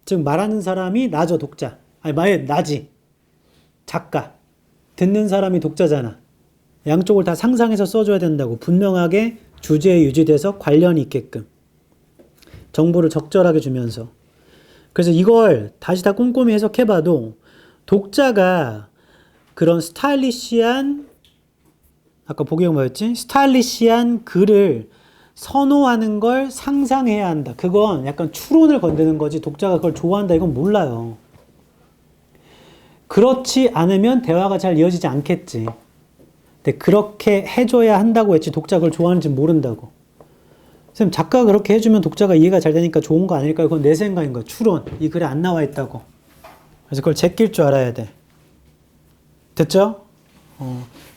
즉 말하는 사람이 나죠, 독자. 아니, 나지. 작가. 듣는 사람이 독자잖아. 양쪽을 다 상상해서 써줘야 된다고. 분명하게 주제에 유지돼서 관련이 있게끔. 정보를 적절하게 주면서. 그래서 이걸 다시 다 꼼꼼히 해석해봐도 독자가 그런 스타일리시한, 아까 보기가 뭐였지? 스타일리시한 글을 선호하는 걸 상상해야 한다. 그건 약간 추론을 건드는 거지 독자가 그걸 좋아한다 이건 몰라요. 그렇지 않으면 대화가 잘 이어지지 않겠지. 근데 그렇게 해줘야 한다고 했지 독자가 그걸 좋아하는지 모른다고. 선생님 작가가 그렇게 해주면 독자가 이해가 잘 되니까 좋은 거 아닐까요? 그건 내 생각인 거야. 추론. 이 글에 안 나와 있다고. 그래서 그걸 제낄 줄 알아야 돼. 됐죠?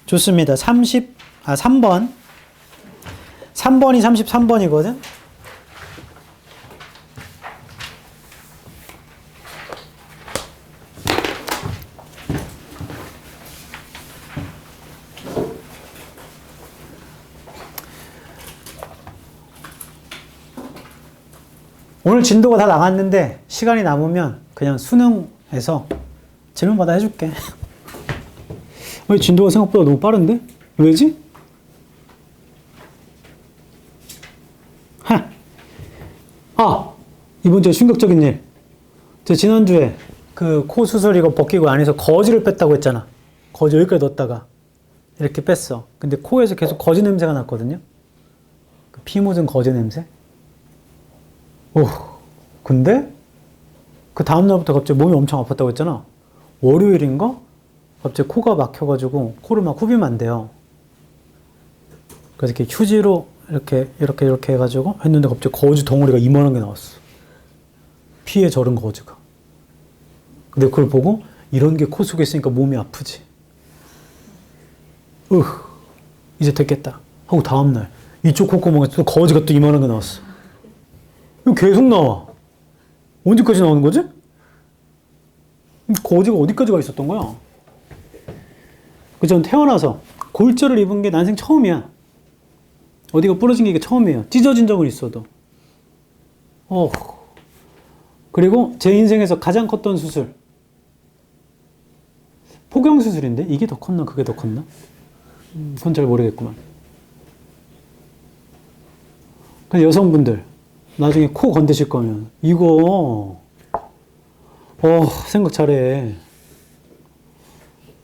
좋습니다. 3번. 3번이 33번이거든? 오늘 진도가 다 나갔는데 시간이 남으면 그냥 수능에서 질문마다 해줄게. 왜 진도가 생각보다 너무 빠른데? 왜지? 이번 주에 충격적인 일. 저 지난주에 그 코 수술 이거 벗기고 안에서 거지를 뺐다고 했잖아. 거지 여기까지 넣었다가 이렇게 뺐어. 근데 코에서 계속 거지 냄새가 났거든요. 그 피 묻은 거지 냄새. 근데 그 다음날부터 갑자기 몸이 엄청 아팠다고 했잖아. 월요일인가? 갑자기 코가 막혀가지고 코를 막 후비면 안 돼요. 그래서 이렇게 휴지로 이렇게 해가지고 했는데 갑자기 거지 덩어리가 이만한 게 나왔어. 피에 절은 거지가. 근데 그걸 보고 이런 게 코 속에 있으니까 몸이 아프지. 이제 됐겠다 하고 다음날 이쪽 콧구멍에 또 거지가 또 이만한 게 나왔어. 이거 계속 나와. 언제까지 나오는 거지? 거지가 어디까지 가 있었던 거야? 전 태어나서 골절을 입은 게 난생 처음이야. 어디가 부러진 게 이게 처음이에요. 찢어진 적은 있어도. 그리고 제 인생에서 가장 컸던 수술. 포경수술인데? 이게 더 컸나? 그게 더 컸나? 그건 잘 모르겠구만. 그래서 여성분들, 나중에 코 건드실 거면, 이거, 생각 잘해.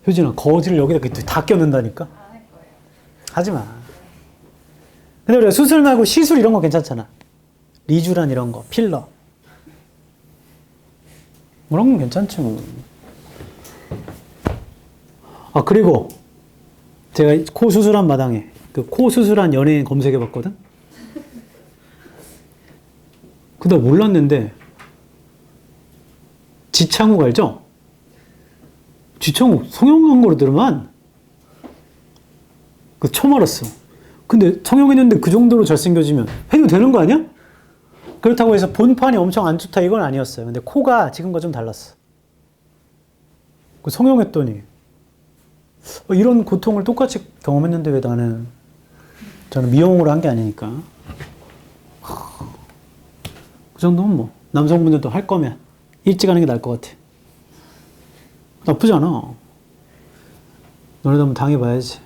효진아, 거지를 여기다 다 껴넣는다니까? 안 할 거예요. 하지 마. 근데 우리가 수술 말고 시술 이런 거 괜찮잖아. 리쥬란 이런 거, 필러. 그런 건 괜찮지 뭐. 그리고 제가 코 수술한 마당에 그 코 수술한 연예인 검색해 봤거든? 근데 몰랐는데 지창욱 알죠? 지창욱 성형한 거로 들으면 그 처음 알았어. 근데 성형했는데 그 정도로 잘생겨지면 해도 되는 거 아니야? 그렇다고 해서 본판이 엄청 안 좋다 이건 아니었어요. 근데 코가 지금과 좀 달랐어. 그 성형했더니 이런 고통을 똑같이 경험했는데 왜 저는 미용으로 한 게 아니니까. 그 정도면 뭐 남성분들도 할 거면 일찍 하는 게 나을 것 같아. 나쁘지 않아. 너네도 한번 당해봐야지.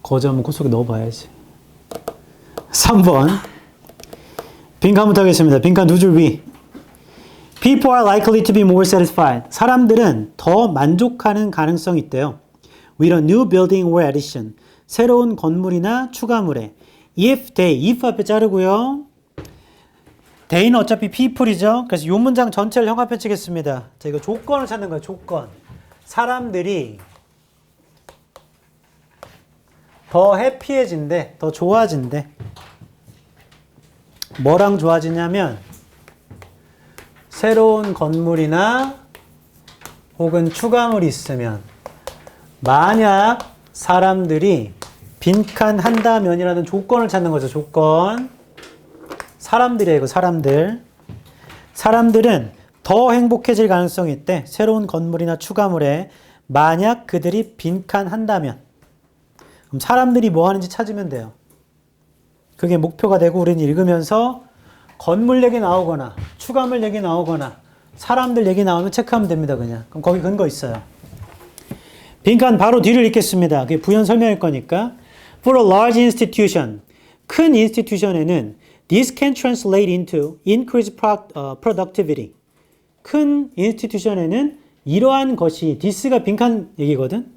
거지 한번 코 속에 넣어봐야지. 3번 빈칸부터 하겠습니다. 빈칸 두 줄 위. People are likely to be more satisfied. 사람들은 더 만족하는 가능성이 있대요. With a new building or addition. 새로운 건물이나 추가물에. If 앞에 자르고요. they는 어차피 people이죠. 그래서 이 문장 전체를 형합해 치겠습니다. 자, 이거 조건을 찾는 거예요. 조건. 사람들이 더 해피해진대. 더 좋아진대. 뭐랑 좋아지냐면 새로운 건물이나 혹은 추가물이 있으면 만약 사람들이 빈칸 한다면이라는 조건을 찾는 거죠. 조건. 사람들이에요. 이거 사람들. 사람들은 더 행복해질 가능성이 있대. 새로운 건물이나 추가물에 만약 그들이 빈칸 한다면. 그럼 사람들이 뭐 하는지 찾으면 돼요. 그게 목표가 되고 우리는 읽으면서 건물 얘기 나오거나 추가물 얘기 나오거나 사람들 얘기 나오면 체크하면 됩니다. 그냥. 그럼 거기 근거 있어요. 빈칸 바로 뒤를 읽겠습니다. 그게 부연 설명일 거니까. For a large institution, 큰 인스티튜션에는 this can translate into increased productivity. 큰 인스티튜션에는 이러한 것이, this가 빈칸 얘기거든.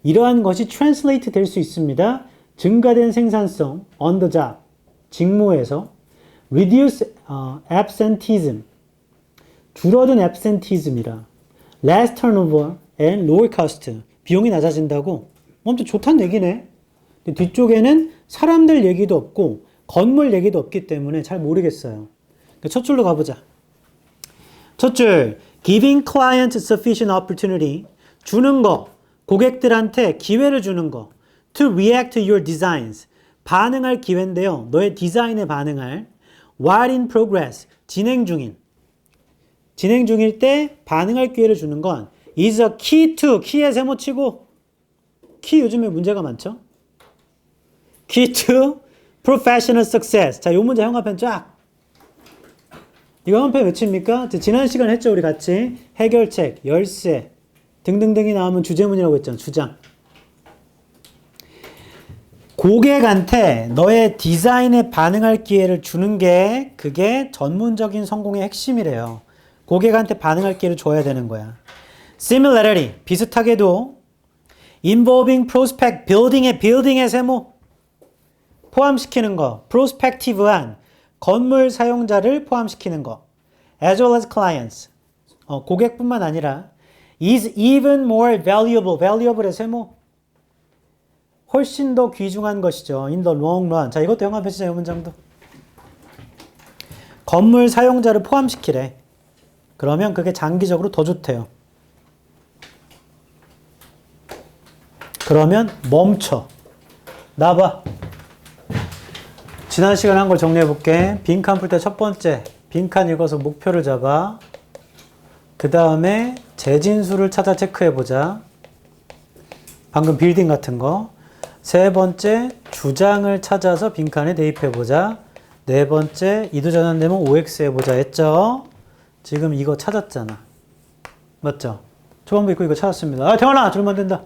이러한 것이 translate 될 수 있습니다. 증가된 생산성, on the job. 직무에서 reduce absenteeism, 줄어든 absenteeism이라 less turnover and lower cost, 비용이 낮아진다고. 엄청 좋다는 얘기네. 근데 뒤쪽에는 사람들 얘기도 없고 건물 얘기도 없기 때문에 잘 모르겠어요. 첫 줄로 가보자. 첫 줄, giving clients sufficient opportunity, 주는 거, 고객들한테 기회를 주는 거, to react to your designs, 반응할 기회인데요. 너의 디자인에 반응할, while in progress, 진행 중일 때 반응할 기회를 주는 건 is a key to, 키의 세모치고, 키 요즘에 문제가 많죠? key to professional success. 자, 요 문제 형광펜 쫙. 이거 형광펜 외칩니까? 지난 시간에 했죠, 우리 같이. 해결책, 열쇠 등등등이 나오면 주제문이라고 했잖아, 주장. 고객한테 너의 디자인에 반응할 기회를 주는 게 그게 전문적인 성공의 핵심이래요. 고객한테 반응할 기회를 줘야 되는 거야. Similarity, 비슷하게도 involving prospect, building의 세모 포함시키는 거, prospective한 건물 사용자를 포함시키는 거, as well as clients, 고객뿐만 아니라 is even more valuable의 세모 훨씬 더 귀중한 것이죠. in the long run. 자, 이것도 영화 패시죠, 이 문장도. 건물 사용자를 포함시키래. 그러면 그게 장기적으로 더 좋대요. 그러면 멈춰. 나봐. 지난 시간에 한 걸 정리해 볼게. 빈칸 풀 때 첫 번째, 빈칸 읽어서 목표를 잡아. 그 다음에 재진수를 찾아 체크해 보자. 방금 빌딩 같은 거. 세 번째, 주장을 찾아서 빈칸에 대입해 보자. 네 번째, 이도 전환되면 OX 해보자 했죠? 지금 이거 찾았잖아. 맞죠? 초반부 있고 이거 찾았습니다. 아, 태원아! 줄면 안 된다.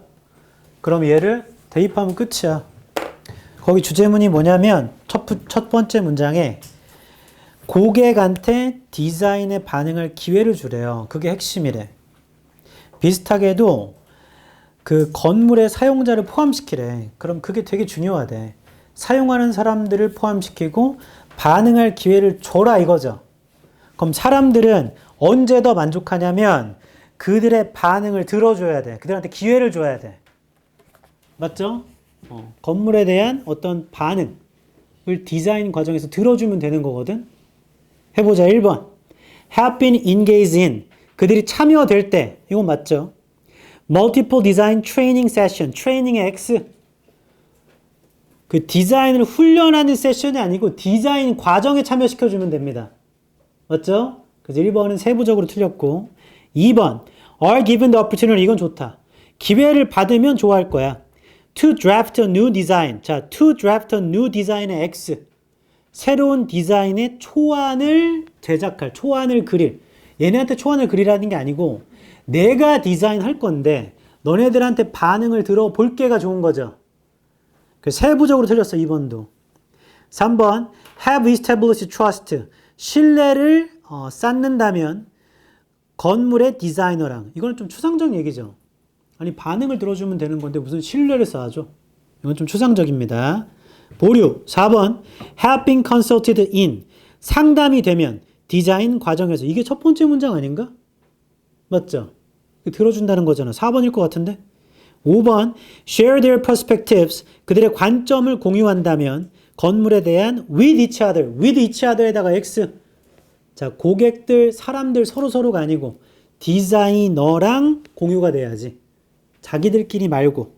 그럼 얘를 대입하면 끝이야. 거기 주제문이 뭐냐면 첫 번째 문장에 고객한테 디자인에 반응할 기회를 주래요. 그게 핵심이래. 비슷하게도 그 건물의 사용자를 포함시키래. 그럼 그게 되게 중요하대. 사용하는 사람들을 포함시키고 반응할 기회를 줘라 이거죠. 그럼 사람들은 언제 더 만족하냐면 그들의 반응을 들어줘야 돼. 그들한테 기회를 줘야 돼. 맞죠? 건물에 대한 어떤 반응을 디자인 과정에서 들어주면 되는 거거든. 해보자. 1번. have been engaged in. 그들이 참여될 때. 이건 맞죠? multiple design training session. 트레이닝의 X. 그 디자인을 훈련하는 세션이 아니고 디자인 과정에 참여시켜주면 됩니다. 맞죠? 그래서 1번은 세부적으로 틀렸고 2번. are given the opportunity. 이건 좋다. 기회를 받으면 좋아할 거야. to draft a new design. 자, to draft a new design의 X. 새로운 디자인의 초안을 제작할, 초안을 그릴. 얘네한테 초안을 그리라는 게 아니고 내가 디자인할 건데 너네들한테 반응을 들어볼 게가 좋은 거죠. 세부적으로 틀렸어, 2번도. 3번, have established trust. 신뢰를 쌓는다면 건물의 디자이너랑. 이거는 좀 추상적 얘기죠. 아니, 반응을 들어주면 되는 건데 무슨 신뢰를 쌓아줘? 이건 좀 추상적입니다. 보류. 4번, have been consulted in. 상담이 되면 디자인 과정에서. 이게 첫 번째 문장 아닌가? 맞죠? 들어준다는 거잖아. 4번일 것 같은데? 5번, share their perspectives. 그들의 관점을 공유한다면 건물에 대한 with each other에다가 X. 자, 고객들, 사람들 서로가 아니고 디자이너랑 공유가 돼야지. 자기들끼리 말고.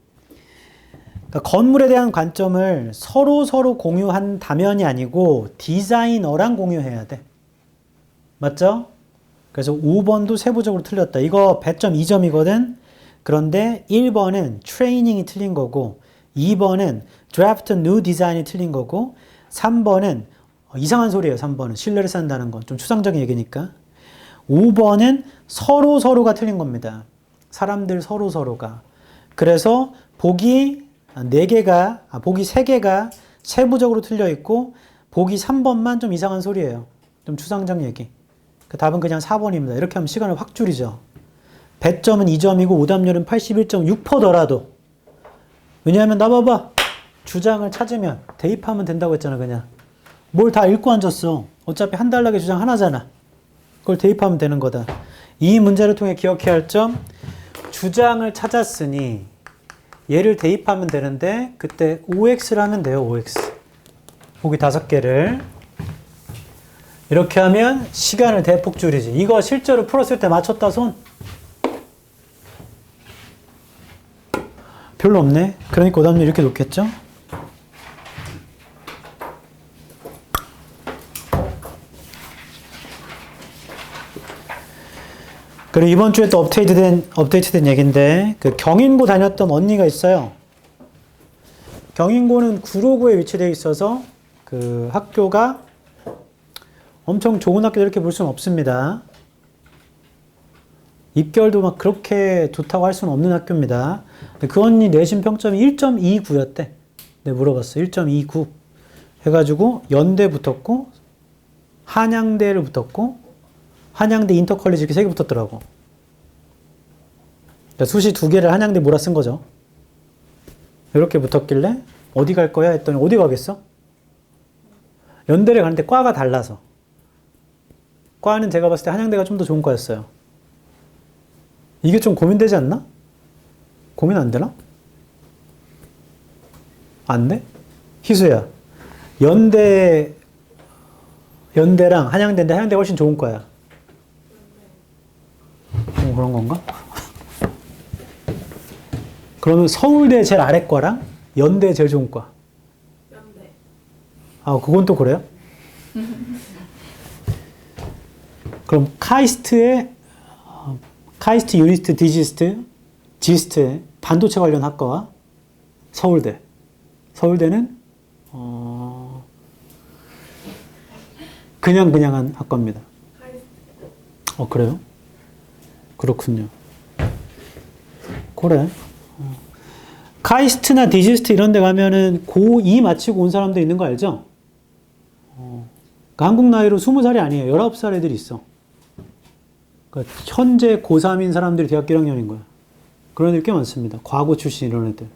그러니까 건물에 대한 관점을 서로 공유한다면이 아니고 디자이너랑 공유해야 돼. 맞죠? 그래서 5번도 세부적으로 틀렸다. 이거 배점 2점이거든. 그런데 1번은 트레이닝이 틀린 거고 2번은 draft new design이 틀린 거고 3번은 이상한 소리예요. 3번은 신뢰를 쌓는다는 건 좀 추상적인 얘기니까. 5번은 서로가 틀린 겁니다. 사람들 서로가. 그래서 보기 3개가 세부적으로 틀려 있고 보기 3번만 좀 이상한 소리예요. 좀 추상적 얘기. 그 답은 그냥 4번입니다. 이렇게 하면 시간을 확 줄이죠. 배점은 2점이고 오답률은 81.6%더라도. 왜냐하면 나 봐봐. 주장을 찾으면 대입하면 된다고 했잖아. 그냥 뭘 다 읽고 앉았어. 어차피 한 단락의 주장 하나잖아. 그걸 대입하면 되는 거다. 이 문제를 통해 기억해야 할 점, 주장을 찾았으니 얘를 대입하면 되는데 그때 OX를 하면 돼요. OX. 보기 5개를. 이렇게 하면 시간을 대폭 줄이지. 이거 실제로 풀었을 때 맞췄다 손? 별로 없네. 그러니까 오답률 이렇게 높겠죠? 그리고 이번 주에 또 업데이트된 얘기인데, 그 경인고 다녔던 언니가 있어요. 경인고는 구로구에 위치되어 있어서 그 학교가 엄청 좋은 학교 이렇게 볼 수는 없습니다. 입결도 막 그렇게 좋다고 할 수는 없는 학교입니다. 근데 그 언니 내신 평점이 1.29였대. 내가 물어봤어. 1.29. 해가지고 연대 붙었고, 한양대를 붙었고, 한양대 인터컬리지 이렇게 3개 붙었더라고. 그러니까 수시 2개를 한양대 몰아 쓴 거죠. 이렇게 붙었길래 어디 갈 거야 했더니 어디 가겠어? 연대를 가는데 과가 달라서. 과는 제가 봤을 때 한양대가 좀 더 좋은 과였어요. 이게 좀 고민되지 않나? 고민 안 되나? 안 돼? 희수야. 연대랑 한양대인데 한양대가 훨씬 좋은 과야. 그런 건가? 그러면 서울대 제일 아래 과랑 연대 제일 좋은 과. 연대. 아, 그건 또 그래요? 그럼 카이스트, 유니스트, 디지스트, 지스트의 반도체 관련 학과와 서울대. 서울대는 그냥한 학과입니다. 그래요? 그렇군요. 그래. 카이스트나 디지스트 이런 데 가면은 고2 마치고 온 사람들 있는 거 알죠? 그러니까 한국 나이로 20살이 아니에요. 19살 애들이 있어. 그러니까 현재 고3인 사람들이 대학교 1학년인 거야. 그런 애들 꽤 많습니다. 과고 출신 이런 애들.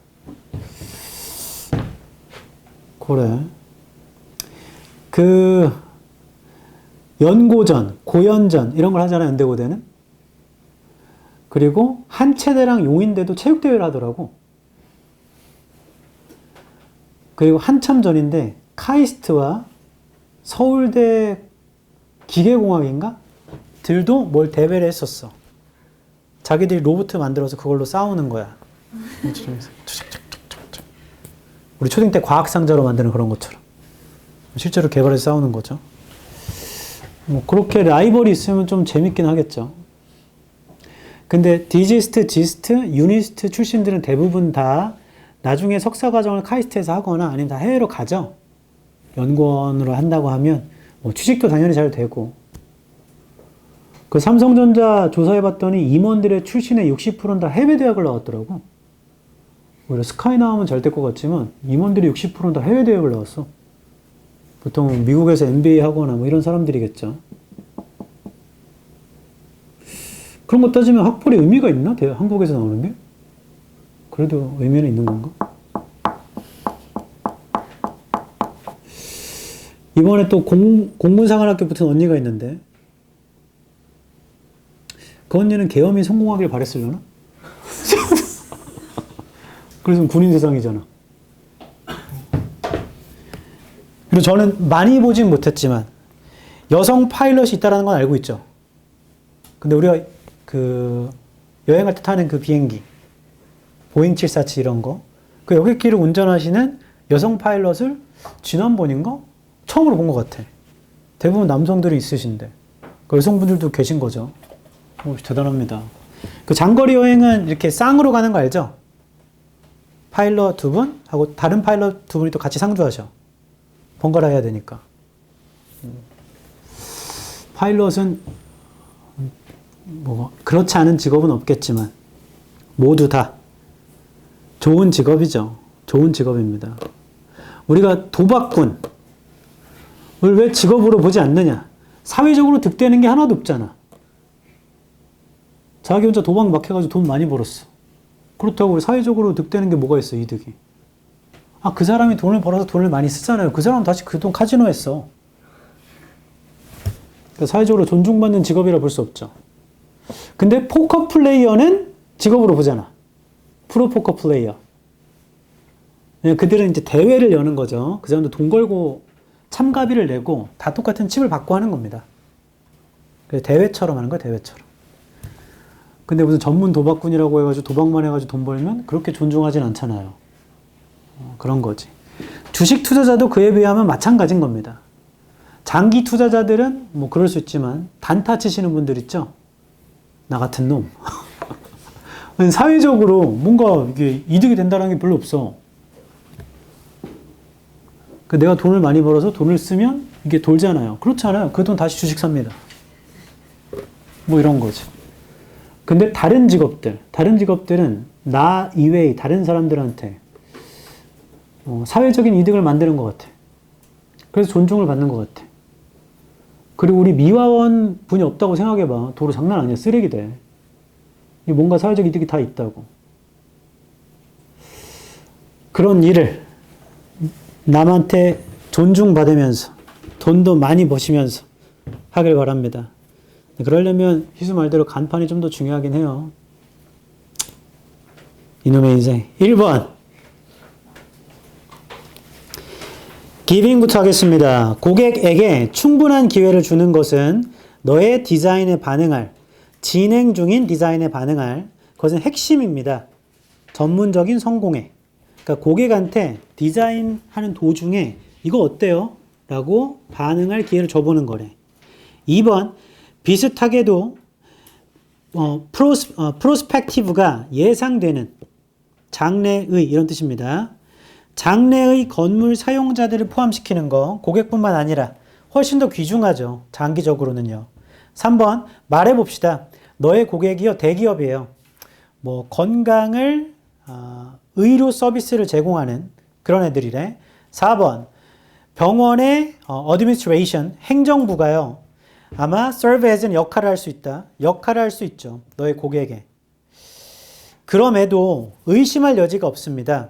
그래. 그 연고전, 고연전 이런 걸 하잖아요. 연대고대는. 그리고 한체대랑 용인대도 체육대회를 하더라고. 그리고 한참 전인데 카이스트와 서울대 기계공학인가? 들도 뭘 대회를 했었어. 자기들이 로봇 만들어서 그걸로 싸우는 거야. 우리 초딩 때 과학상자로 만드는 그런 것처럼. 실제로 개발해서 싸우는 거죠. 뭐 그렇게 라이벌이 있으면 좀 재밌긴 하겠죠. 근데 디지스트, 지스트, 유니스트 출신들은 대부분 다 나중에 석사과정을 카이스트에서 하거나 아니면 다 해외로 가죠. 연구원으로 한다고 하면 뭐 취직도 당연히 잘 되고. 그 삼성전자 조사해봤더니 임원들의 출신의 60%는 다 해외 대학을 나왔더라고. 오히려 스카이 나오면 잘 될 것 같지만 임원들이 60%는 다 해외 대학을 나왔어. 보통 미국에서 MBA 하거나 뭐 이런 사람들이겠죠. 그런 거 따지면 학벌이 의미가 있나? 한국에서 나오는 게? 그래도 의미는 있는 건가? 이번에 또 공문상학학교 붙은 언니가 있는데 그 언니는 계엄이 성공하길 바랬으려나? 그래서 군인 세상이잖아. 그리고 저는 많이 보진 못했지만 여성 파일럿이 있다는 건 알고 있죠. 근데 우리가 그 여행할 때 타는 그 비행기 보잉 747 이런 거 그 여객기를 운전하시는 여성 파일럿을 지난번인가? 처음으로 본 것 같아. 대부분 남성들이 있으신데 그 여성분들도 계신 거죠. 대단합니다. 그 장거리 여행은 이렇게 쌍으로 가는 거 알죠? 파일럿 2분 하고 다른 파일럿 2분이 또 같이 상주하셔. 번갈아 해야 되니까. 파일럿은 뭐 그렇지 않은 직업은 없겠지만 모두 다 좋은 직업이죠. 좋은 직업입니다. 우리가 도박꾼을 왜 직업으로 보지 않느냐? 사회적으로 득되는 게 하나도 없잖아. 자기 혼자 도박 막 해가지고 돈 많이 벌었어. 그렇다고 우리 사회적으로 득되는 게 뭐가 있어, 이득이. 아, 그 사람이 돈을 벌어서 돈을 많이 쓰잖아요. 그 사람은 다시 그 돈 카지노에 써. 그러니까 사회적으로 존중받는 직업이라 볼 수 없죠. 근데 포커 플레이어는 직업으로 보잖아. 프로 포커 플레이어. 그들은 이제 대회를 여는 거죠. 그 사람도 돈 걸고 참가비를 내고 다 똑같은 칩을 받고 하는 겁니다. 그래서 대회처럼 하는 거야, 대회처럼. 근데 무슨 전문 도박꾼이라고 해가지고 도박만 해가지고 돈 벌면 그렇게 존중하진 않잖아요. 그런 거지. 주식 투자자도 그에 비하면 마찬가지인 겁니다. 장기 투자자들은 뭐 그럴 수 있지만 단타 치시는 분들 있죠? 나 같은 놈. 사회적으로 뭔가 이게 이득이 된다는 게 별로 없어. 내가 돈을 많이 벌어서 돈을 쓰면 이게 돌잖아요. 그렇지 않아요. 그 돈 다시 주식 삽니다. 뭐 이런 거지. 근데 다른 직업들은 나 이외의 다른 사람들한테 사회적인 이득을 만드는 것 같아. 그래서 존중을 받는 것 같아. 그리고 우리 미화원 분이 없다고 생각해봐. 도로 장난 아니야. 쓰레기 돼. 뭔가 사회적 이득이 다 있다고. 그런 일을 남한테 존중받으면서 돈도 많이 버시면서 하길 바랍니다. 그러려면 희수 말대로 간판이 좀 더 중요하긴 해요. 이놈의 인생. 1번. 기빙부터 하겠습니다. 고객에게 충분한 기회를 주는 것은 너의 디자인에 반응할, 진행 중인 디자인에 반응할, 그것은 핵심입니다. 전문적인 성공에. 그러니까 고객한테 디자인하는 도중에 이거 어때요? 라고 반응할 기회를 줘보는 거래. 2번, 비슷하게도 프로스펙티브가 예상되는 장래의 이런 뜻입니다. 장래의 건물 사용자들을 포함시키는 거 고객뿐만 아니라 훨씬 더 귀중하죠. 장기적으로는요. 3번 말해봅시다. 너의 고객이요 대기업이에요. 뭐 건강을 의료 서비스를 제공하는 그런 애들이래. 4번 병원의 administration 행정부가요. 아마 serve as는 역할을 할 수 있다. 역할을 할 수 있죠. 너의 고객에. 그럼에도 의심할 여지가 없습니다.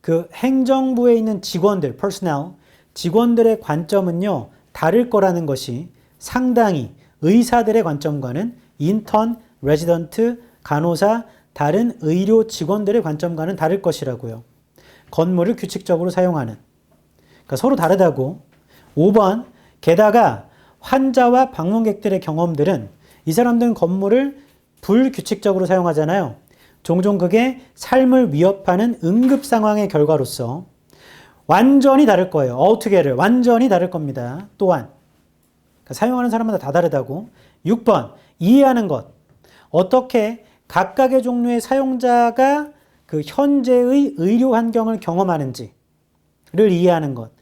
그 행정부에 있는 직원들, personnel, 직원들의 관점은요, 다를 거라는 것이 상당히 의사들의 관점과는 인턴, 레지던트, 간호사, 다른 의료 직원들의 관점과는 다를 것이라고요. 건물을 규칙적으로 사용하는. 그러니까 서로 다르다고. 5번, 게다가 환자와 방문객들의 경험들은 이 사람들은 건물을 불규칙적으로 사용하잖아요. 종종 그게 삶을 위협하는 응급 상황의 결과로서 완전히 다를 거예요. altogether 완전히 다를 겁니다. 또한 그러니까 사용하는 사람마다 다 다르다고. 6번 이해하는 것. 어떻게 각각의 종류의 사용자가 그 현재의 의료 환경을 경험하는지를 이해하는 것.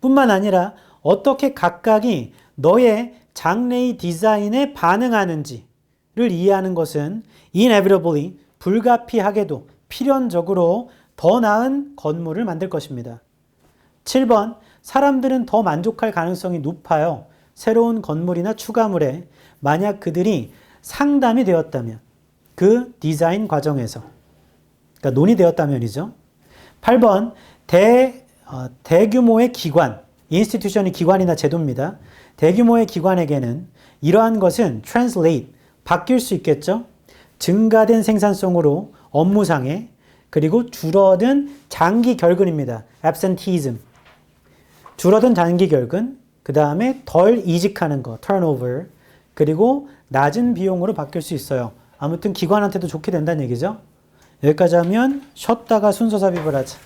뿐만 아니라 어떻게 각각이 너의 장래의 디자인에 반응하는지를 이해하는 것은 inevitably 불가피하게도 필연적으로 더 나은 건물을 만들 것입니다. 7번 사람들은 더 만족할 가능성이 높아요. 새로운 건물이나 추가물에 만약 그들이 상담이 되었다면 그 디자인 과정에서 그러니까 논의되었다면이죠. 8번 대규모의 기관, 인스티튜션이 기관이나 제도입니다. 대규모의 기관에게는 이러한 것은 translate, 바뀔 수 있겠죠. 증가된 생산성으로 업무상에 그리고 줄어든 장기 결근입니다. absenteeism. 줄어든 장기 결근, 그 다음에 덜 이직하는 거, turnover, 그리고 낮은 비용으로 바뀔 수 있어요. 아무튼 기관한테도 좋게 된다는 얘기죠. 여기까지 하면 쉬었다가 순서 삽입을 하자.